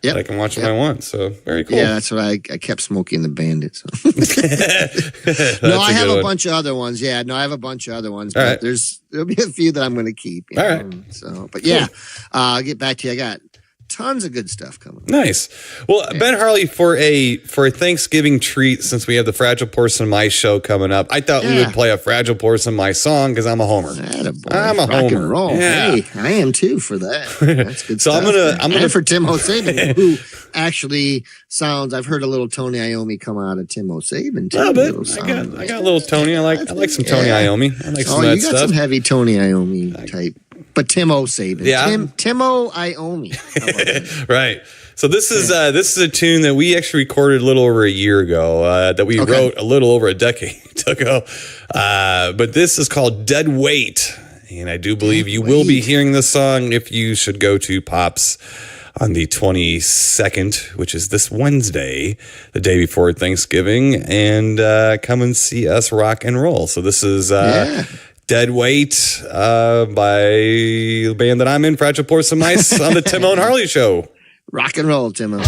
I can watch when I want. So very cool. Yeah, that's what I kept smoking the Bandit. So. No, I have a bunch of other ones. Yeah, no, I have a bunch of other ones. But there'll be a few that I'm going to keep. All right. So, but yeah, I'll get back to you. I got tons of good stuff coming. Nice. Well, Ben Harley, for a Thanksgiving treat, since we have the Fragile Porcelain Mice show coming up, I thought we would play a Fragile Porcelain Mice song because I'm a homer. I'm a homer. And roll. Yeah. Hey, I am too for that. That's good. So stuff. I'm gonna for Tim-O who actually sounds. I've heard a little Tony Iommi come out of Tim-O too. A little bit. I got a little Tony. I like some Tony Iommi. I like some of that you got stuff. Some heavy Tony Iommi type. But Tim-O Sabin. Yeah. Tim-O Iommi. Right. So this is a tune that we actually recorded a little over a year ago, that we wrote a little over a decade ago. But this is called Dead Weight. And I do believe you will be hearing this song if you should go to Pop's on the 22nd, which is this Wednesday, the day before Thanksgiving, and come and see us rock and roll. So this is Dead Weight by the band that I'm in, Fragile Porcelain Mice, on the Tim-O and Harley Show. Rock and roll, Tim-O.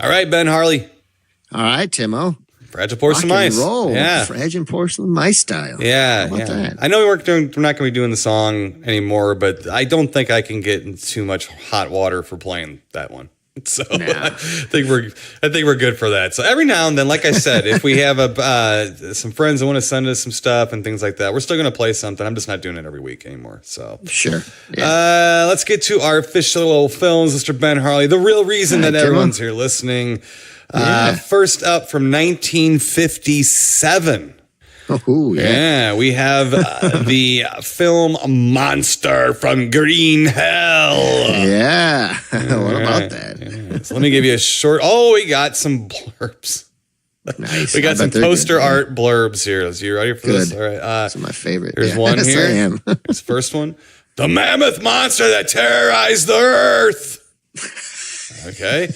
All right, Ben Harley. All right, Tim-O. Fragile Porcelain Mice. Roll. Yeah. Fragile Porcelain Mice style. Yeah. How about that? I know we're not going to be doing the song anymore, but I don't think I can get in too much hot water for playing that one. So I think we're good for that. So every now and then, like I said, if we have some friends that want to send us some stuff and things like that, we're still going to play something. I'm just not doing it every week anymore. So sure. Yeah. Let's get to our official films, Mr. Ben Harley. The real reason that everyone's here listening. First up from 1957. Oh, yeah, we have the film Monster from Green Hell. Yeah. What about that? Yeah. So let me give you a short. Oh, we got some blurbs. Nice. We got some poster art blurbs here. So you ready for this? All right. That's my favorite. Here's one yes, here. I am. Here's the first one. The mammoth monster that terrorized the earth. Okay.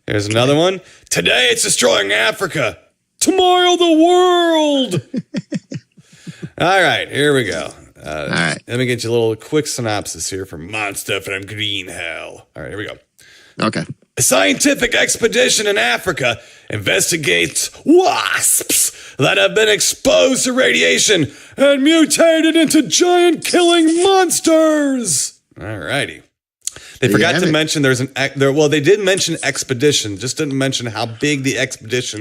Here's another one. Today it's destroying Africa. Tomorrow the world. All right, here we go. All right. Let me get you a little quick synopsis here from Monster from Green Hell. All right, here we go. Okay. A scientific expedition in Africa investigates wasps that have been exposed to radiation and mutated into giant killing monsters. All righty. They There you forgot have to it. mention they did mention expedition, just didn't mention how big the expedition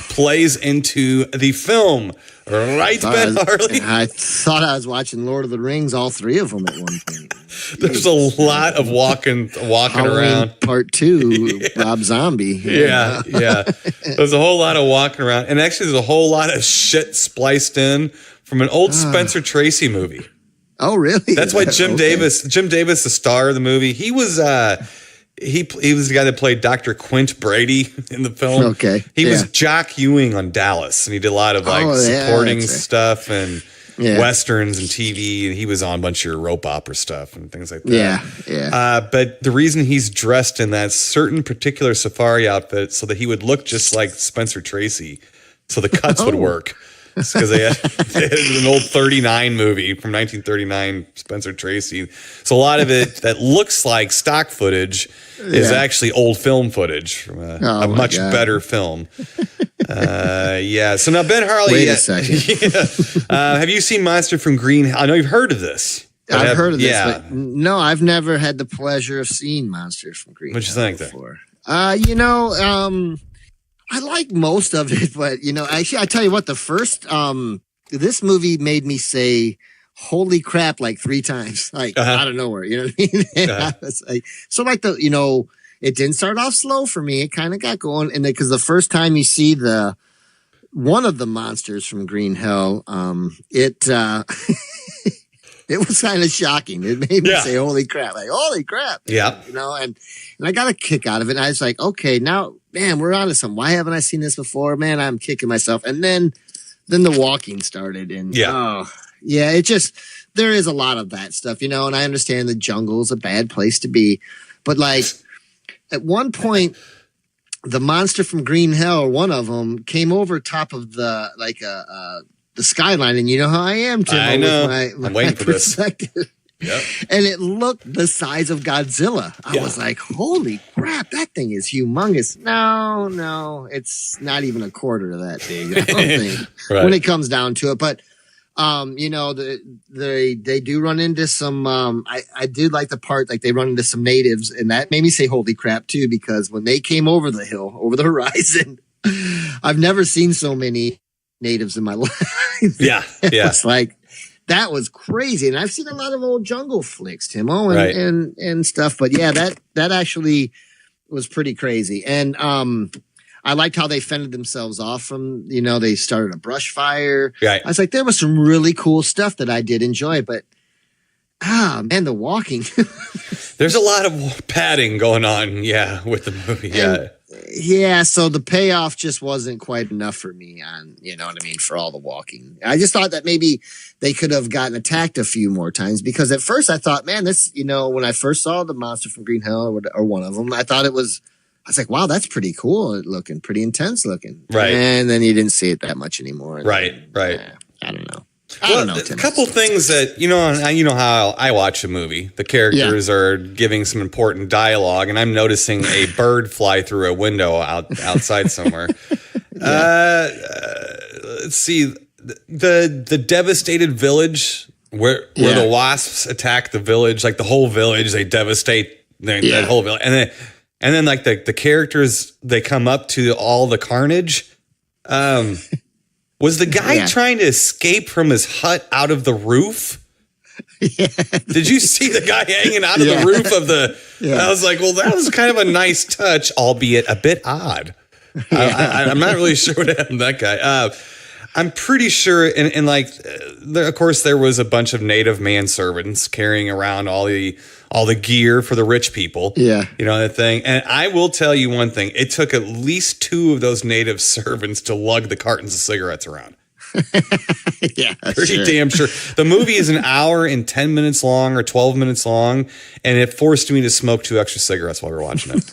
plays into the film. Right, Ben Harley? I thought I was watching Lord of the Rings, all three of them at one point. There's a lot of walking Halloween around. Part 2, Rob Zombie. Yeah. There's a whole lot of walking around. And actually, there's a whole lot of shit spliced in from an old Spencer Tracy movie. Oh, really? That's why Jim Davis, the star of the movie, he was he was the guy that played Dr. Quint Brady in the film. Okay. He was Jock Ewing on Dallas, and he did a lot of supporting stuff and westerns and TV, and he was on a bunch of rope opera stuff and things like that. Yeah. But the reason he's dressed in that certain particular safari outfit so that he would look just like Spencer Tracy, so the cuts would work. Because they had an old 39 movie from 1939, Spencer Tracy. So a lot of it that looks like stock footage is actually old film footage from a much better film. So now Ben Harley. Wait a second. Have you seen Monster from Green Hell? I know you've heard of this. I've heard of this, but no, I've never had the pleasure of seeing Monsters from Green Hell. What'd you think before. I like most of it, but actually, I tell you what, the first this movie made me say "holy crap" like 3 times, like out of nowhere. You know what I mean? I was like, it didn't start off slow for me. It kind of got going, and because the first time you see one of the monsters from Green Hell, it was kind of shocking. It made me say, holy crap, like, holy crap. Yeah. And I got a kick out of it. And I was like, okay, now, man, we're on to something. Why haven't I seen this before? Man, I'm kicking myself. And then the walking started. And it just, there is a lot of that stuff, and I understand the jungle is a bad place to be. But like at one point, the monster from Green Hell, one of them, came over top of the skyline, and you know how I am, Tim. I know. My I'm waiting for perspective. this. Yep. And it looked the size of Godzilla. I was like, holy crap, that thing is humongous. No, it's not even a quarter of that big, I don't think, when it comes down to it. But, they do run into some, I did like the part, like they run into some natives, and that made me say, holy crap too, because when they came over the hill, over the horizon, I've never seen so many natives in my life. It was like, that was crazy. And I've seen a lot of old jungle flicks, Tim-O, and stuff. But that actually was pretty crazy. And I liked how they fended themselves off from, they started a brush fire. Right. I was like, there was some really cool stuff that I did enjoy, but man, the walking. There's a lot of padding going on, with the movie. So the payoff just wasn't quite enough for me on, for all the walking. I just thought that maybe they could have gotten attacked a few more times, because at first I thought, man, this, when I first saw the monster from Green Hell or one of them, I was like, wow, that's pretty cool looking, pretty intense looking. Right. And then you didn't see it that much anymore. Right. I don't know. A couple things that, how I watch a movie. The characters are giving some important dialogue, and I'm noticing a bird fly through a window outside somewhere. Let's see. The devastated village where the wasps attack the village, like the whole village, they devastate that whole village. And then like the characters, they come up to all the carnage. Was the guy trying to escape from his hut out of the roof? Did you see the guy hanging out of the roof of the... I was like, well, that was kind of a nice touch, albeit a bit odd. I'm not really sure what happened to that guy. I'm pretty sure, of course, there was a bunch of native manservants carrying around all the gear for the rich people. That thing. And I will tell you one thing: it took at least 2 of those native servants to lug the cartons of cigarettes around. Pretty damn sure. The movie is 1 hour and 10 minutes long, or 12 minutes long, and it forced me to smoke 2 extra cigarettes while we were watching it.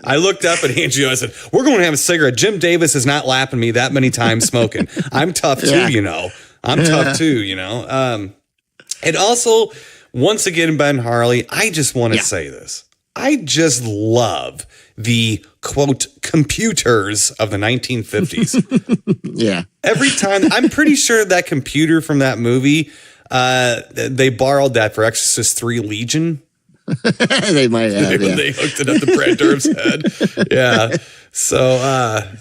I looked up at Angie. I said, "We're going to have a cigarette." Jim Davis is not lapping me that many times smoking. I'm tough too, I'm tough too, And also, once again, Ben Harley, I just want to say this. I just love the, quote, computers of the 1950s. Every time, I'm pretty sure that computer from that movie, they borrowed that for Exorcist 3 Legion. They might have. Yeah. They hooked it up to Brad Dourif's head. Yeah. So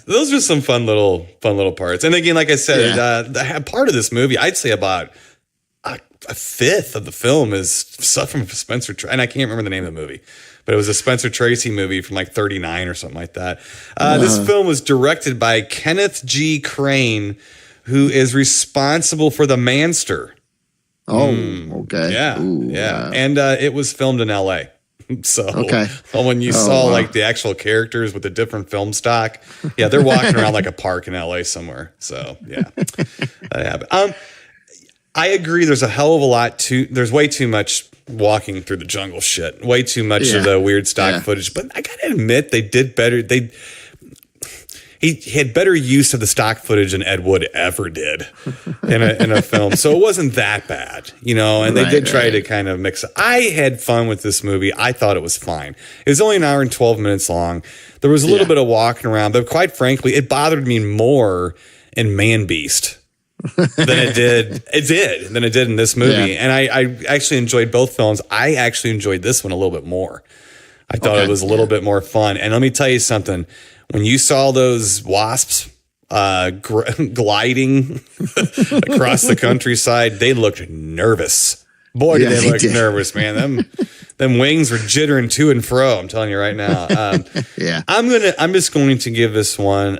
those are some fun little parts. And again, like I said, part of this movie, I'd say about a fifth of the film is stuff from Spencer and I can't remember the name of the movie, but it was a Spencer Tracy movie from like 39 or something like that. This film was directed by Kenneth G. Crane, who is responsible for The Manster. Oh, okay. Yeah. Ooh, yeah. Wow. And it was filmed in LA. So when you saw like the actual characters with the different film stock, they're walking around like a park in LA somewhere. So that happened. I agree. There's a hell of a lot there's way too much walking through the jungle shit, way too much of the weird stock footage, but I gotta admit they did better. He had better use of the stock footage than Ed Wood ever did in a film. So it wasn't that bad, and they did try to kind of mix it. I had fun with this movie. I thought it was fine. It was only an hour and 12 minutes long. There was a little bit of walking around, but quite frankly, it bothered me more in Man Beast than it did in this movie. Yeah. And I actually enjoyed both films. I actually enjoyed this one a little bit more. I thought it was a little bit more fun. And let me tell you something. When you saw those wasps gliding across the countryside, they looked nervous. Boy, did they look nervous, man. Them wings were jittering to and fro. I'm telling you right now. I'm just going to give this one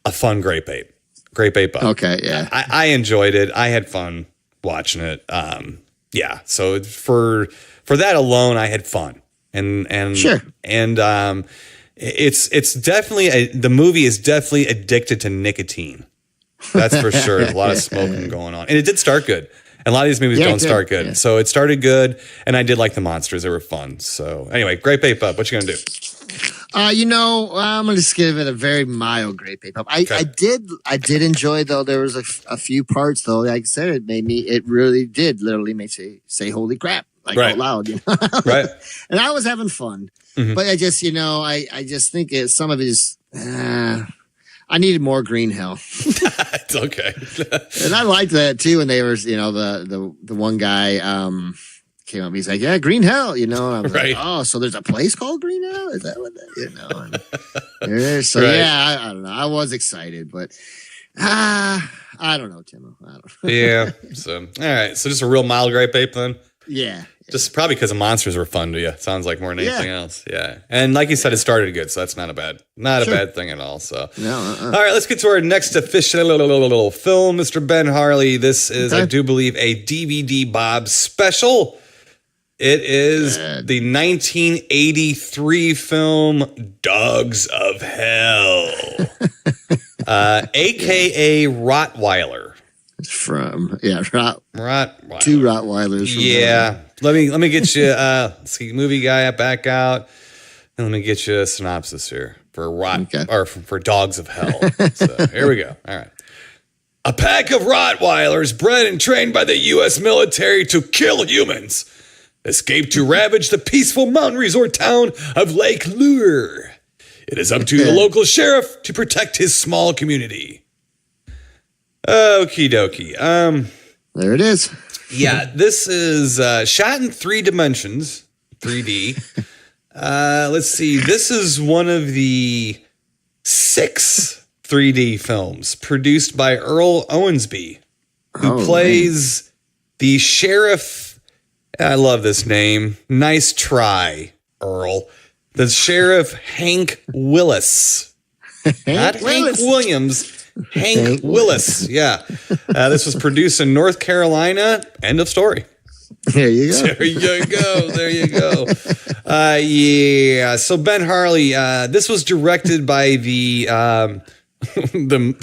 a fun grape ape. Grape ape up. Okay, yeah. I enjoyed it. I had fun watching it. So for that alone, I had fun. And sure. And it's definitely the movie is definitely addicted to nicotine. That's for sure. A lot of smoking going on, and it did start good. And a lot of these movies don't start good, so it started good. And I did like the monsters; they were fun. So anyway, Grape Ape Up. What you gonna do? I'm gonna just give it a very mild Grape Ape Up. I did enjoy though. There was a few parts though. Like I said, it really did literally make me say holy crap out loud. Right. And I was having fun. Mm-hmm. But I just, I just think some of it is, I needed more green hell. It's okay. And I liked that too. And they were, the one guy, came up, he's like, yeah, green hell, and I was like, oh, so there's a place called Green Hell? Is that what that, so I don't know. I was excited, but, I don't know, Tim. I don't know. Yeah. So, all right. So just a real mild Grape Ape then? Yeah. Just probably because the monsters were fun to you. It sounds like more than anything else. Yeah. And like you said, it started good. So that's not a bad thing at all. So, all right, let's get to our next official film, Mr. Ben Harley. This is, I do believe, a DVD Bob special. It is the 1983 film Dogs of Hell, a.k.a. Rottweiler. From Rottweiler. 2 Rottweilers. Yeah. Let me get you let's see, movie guy back out. And let me get you a synopsis here for Dogs of Hell. So here we go. All right. A pack of Rottweilers bred and trained by the US military to kill humans escaped to ravage the peaceful mountain resort town of Lake Lure. It is up to the local sheriff to protect his small community. Okie dokie. There it is. Yeah, this is shot in 3 dimensions, 3D. Let's see. This is one of the 6 3D films produced by Earl Owensby, who plays the sheriff. I love this name. Nice try, Earl. The sheriff Hank Willis. Not Hank Williams. Hank Willis. Yeah. This was produced in North Carolina. End of story. There you go. There you go. Yeah. So Ben Harley, this was directed by the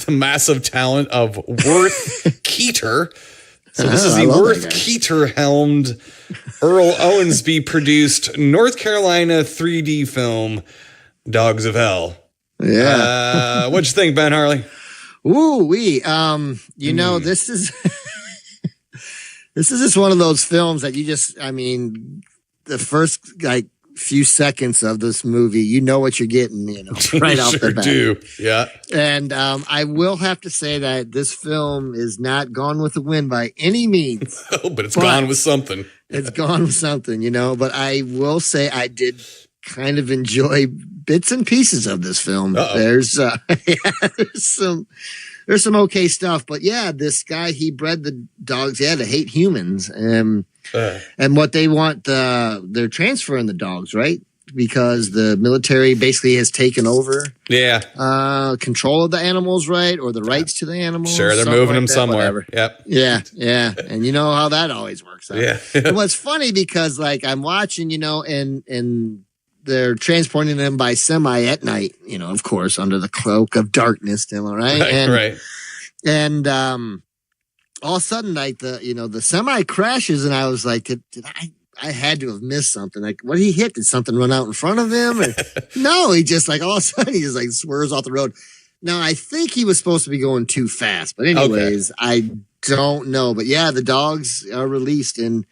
massive talent of Worth Keeter. So this is the Worth Keeter helmed Earl Owensby produced North Carolina 3D film Dogs of Hell. Yeah. What'd you think, Ben Harley? This is this is just one of those films that you just, the first few seconds of this movie, you know what you're getting, right off the bat. Do. Yeah. And I will have to say that this film is not Gone with the Wind by any means. But it's gone with something. It's gone with something, But I will say I did kind of enjoy bits and pieces of this film. Uh-oh. There's some okay stuff, but yeah, this guy, he bred the dogs, to hate humans. And what they want, they're transferring the dogs, right? Because the military basically has taken over control of the animals, right? Or the rights to the animals. Sure, they're moving them somewhere. Whatever. Yep. Yeah. And you know how that always works out. Yeah. It was funny because I'm watching, and they're transporting them by semi at night, of course, under the cloak of darkness, right? Right. And all of a sudden, the semi crashes, and I was like, did I had to have missed something. Like, what did he hit? Did something run out in front of him? Or, no, he just all of a sudden, he just swerves off the road. Now, I think he was supposed to be going too fast. But anyways, I don't know. But yeah, the dogs are released, and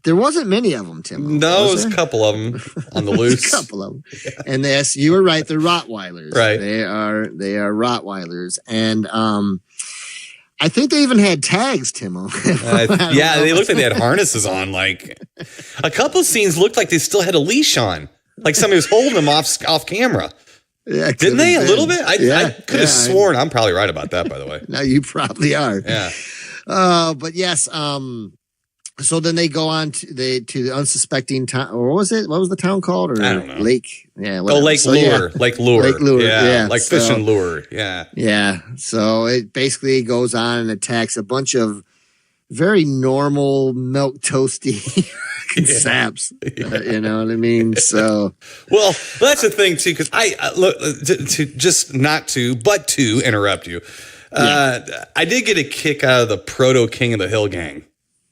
there wasn't many of them, Tim. No, it was a couple of them on the loose. A couple of them. Yeah. And yes, you were right. They're Rottweilers. Right. They are Rottweilers. And I think they even had tags, Tim-O. They looked like they had harnesses on. Like a couple of scenes looked like they still had a leash on. Like somebody was holding them off camera. Yeah, didn't they? A little bit? I could have sworn. I'm probably right about that, by the way. No, you probably are. Yeah. But yes, so then they go on to the unsuspecting town, or what was it? What was the town called? Or I don't know. Lake. Yeah. Whatever. Lake Lure. Yeah. Lake Lure. Lake Lure. Yeah. Like fish and lure. Yeah. Yeah. So it basically goes on and attacks a bunch of very normal milk toasty saps. You know what I mean? So. Well, that's the thing too, because I look to interrupt you. I did get a kick out of the proto King of the Hill gang.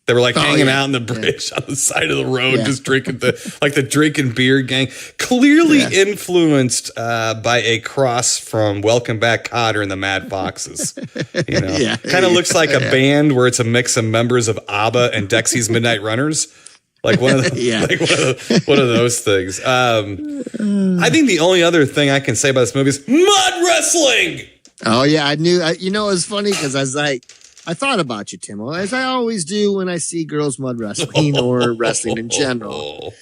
They were hanging out on the bridge on the side of the road, just drinking the drinking beer gang. Clearly influenced by a cross from Welcome Back, Kotter and the Mad Foxes. Kind of looks like a band where it's a mix of members of ABBA and Dexy's Midnight Runners. Like one of those things. I think the only other thing I can say about this movie is mud wrestling. Oh yeah, I knew. It was funny because I was like, I thought about you, Tim-O, as I always do when I see girls mud wrestling or wrestling in general.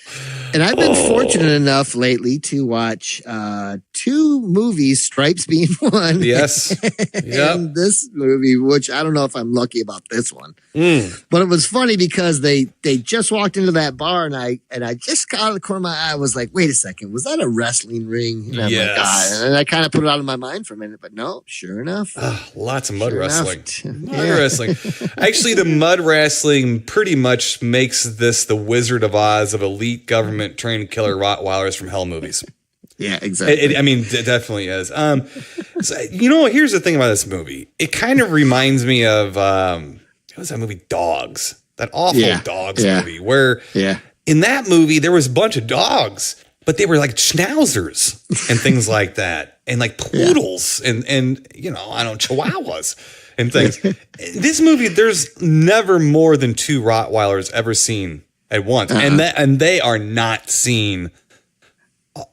And I've been fortunate enough lately to watch 2 movies, Stripes being one. Yes. And this movie, which I don't know if I'm lucky about this one. But it was funny because they just walked into that bar and I just got out of the corner of my eye. I was like, wait a second, was that a wrestling ring? And I'm like, and I kind of put it out of my mind for a minute, but no, sure enough. Lots of mud wrestling. Wrestling. Actually, the mud wrestling pretty much makes this the Wizard of Oz of elite government trained killer Rottweilers from hell movies. Yeah, exactly. It definitely is. So, here's the thing about this movie. It kind of reminds me of what was that movie, Dogs? That awful Dogs movie where in that movie there was a bunch of dogs, but they were like schnauzers and things like that, and like poodles and chihuahuas and things. This movie, there's never more than 2 Rottweilers ever seen at once, and they are not seen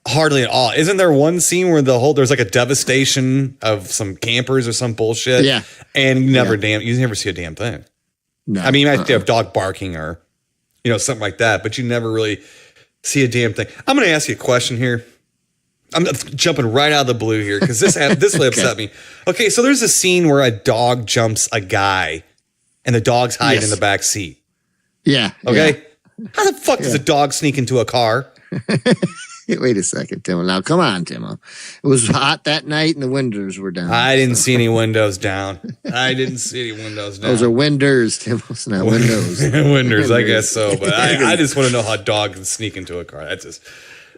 hardly at all. Isn't there one scene where there's like a devastation of some campers or some bullshit? Yeah, and you never see a damn thing. No, I mean, you might have dog barking or something like that, but you never really see a damn thing. I'm going to ask you a question here. I'm jumping right out of the blue here because this really upset me. Okay, so there's a scene where a dog jumps a guy, and the dog's hiding in the back seat. Yeah. Okay. Yeah. How the fuck does a dog sneak into a car? Wait a second, Tim-O. Now, come on, Tim-O. It was hot that night, and the windows were down. I didn't see any windows down. Those are winders, Tim-O. It's not windows. Winders, I guess so. But I just want to know how dogs can sneak into a car. That's just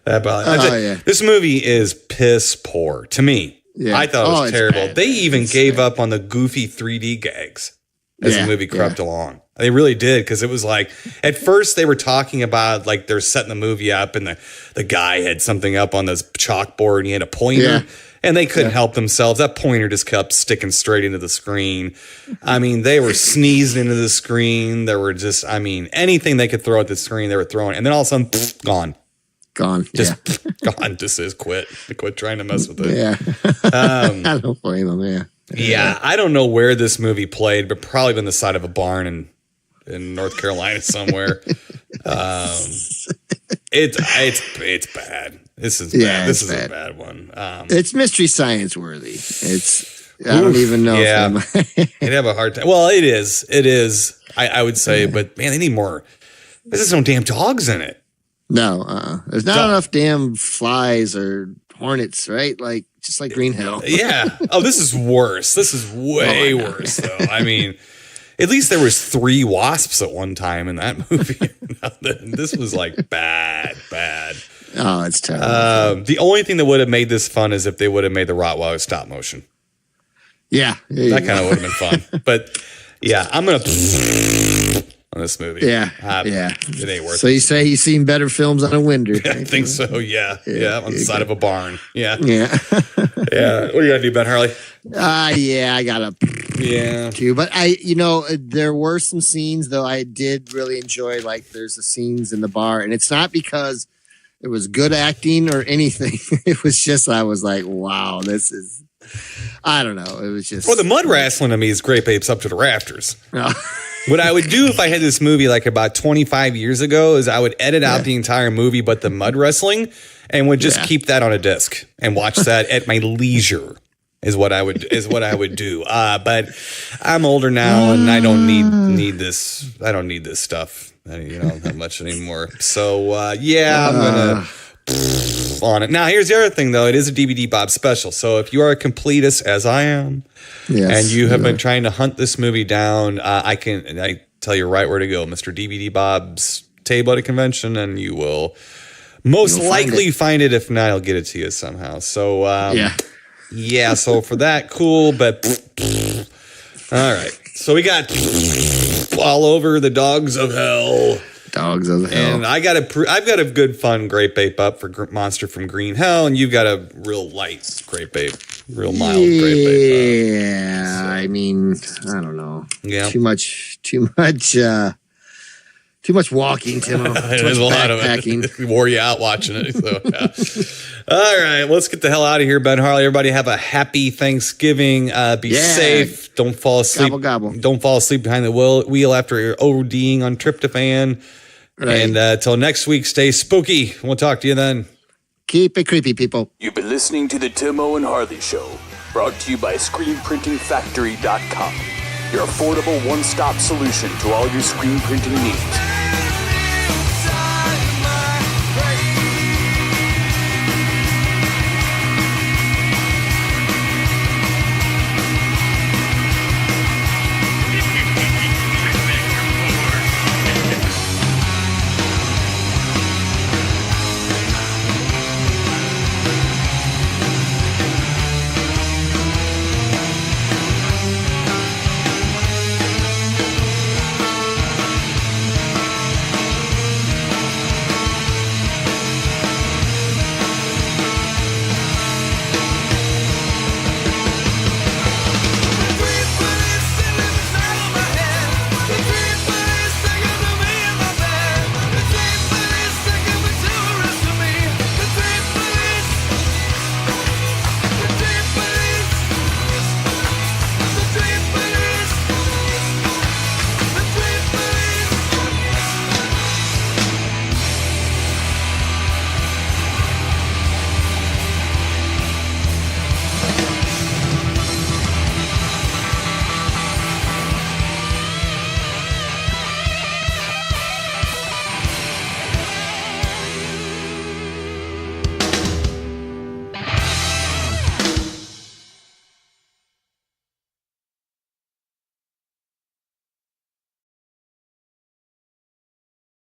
that. This movie is piss poor to me. Yeah. I thought it was terrible. Bad. They even gave up on the goofy 3D gags as the movie crept along. They really did, because it was like, at first they were talking about like they're setting the movie up and the guy had something up on this chalkboard and he had a pointer and they couldn't help themselves. That pointer just kept sticking straight into the screen. I mean, they were sneezing into the screen. There were just, anything they could throw at the screen, they were throwing. And then all of a sudden, gone. Gone. Just gone. Just says quit. Quit trying to mess with it. Yeah. I don't blame him. Yeah. Yeah, I don't know where this movie played, but probably on the side of a barn in North Carolina somewhere. It's bad. This is bad. This is bad. A bad one. It's Mystery Science worthy. I don't even know. Yeah, I'd have a hard time. Well, it is. It is. I would say, but man, they need more. There's no damn dogs in it. No, there's not enough damn flies or hornets, right? Like just like Green Hill. Yeah. Oh, this is worse. This is way worse, though. I mean, at least there was 3 wasps at one time in that movie. This was like bad. Oh, it's terrible. The only thing that would have made this fun is if they would have made the Rottweiler stop motion. Yeah. That kind of would have been fun. But yeah, I'm going to on this movie. Yeah. It ain't worth it. So you say he's seen better films on a winder. Yeah, I think so. Yeah. On the side of a barn. Yeah. Yeah. Yeah. What do you got to do, Ben Harley? Yeah, I got a too. But there were some scenes though I did really enjoy. Like there's the scenes in the bar, and it's not because it was good acting or anything. It was just I was like, wow, this is. I don't know. It was just. Well, the mud wrestling to me is Grape Apes up to the rafters. No. What I would do if I had this movie like about 25 years ago is I would edit out the entire movie but the mud wrestling and would just keep that on a disc and watch that at my leisure is what I would do. But I'm older now and I don't need this. I don't need this stuff. That much anymore. So I'm gonna on it. Now here's the other thing though. It is a DVD Bob special. So if you are a completist as I am, and you have been trying to hunt this movie down, I tell you right where to go, Mr. DVD Bob's table at a convention, and you will most likely find it. If not, I'll get it to you somehow. So so for that, cool. But all right, so we got all over the dogs of hell. Dogs of hell. And I've got a good fun grape ape up for Monster from Green Hell, and you've got a real light grape ape, real mild grape ape. Yeah, so. I mean, I don't know. Yeah, too much walking, Tim-O. There's a lot of it. Wore you out watching it. So, yeah. All right, let's get the hell out of here, Ben Harley. Everybody have a happy Thanksgiving. Be safe. Don't fall asleep. Gobble, gobble. Don't fall asleep behind the wheel after you're ODing on tryptophan. Right. And till next week, stay spooky. We'll talk to you then. Keep it creepy, people. You've been listening to the Tim-O and Harley Show, brought to you by ScreenPrintingFactory.com, your affordable one-stop solution to all your screen printing needs. Three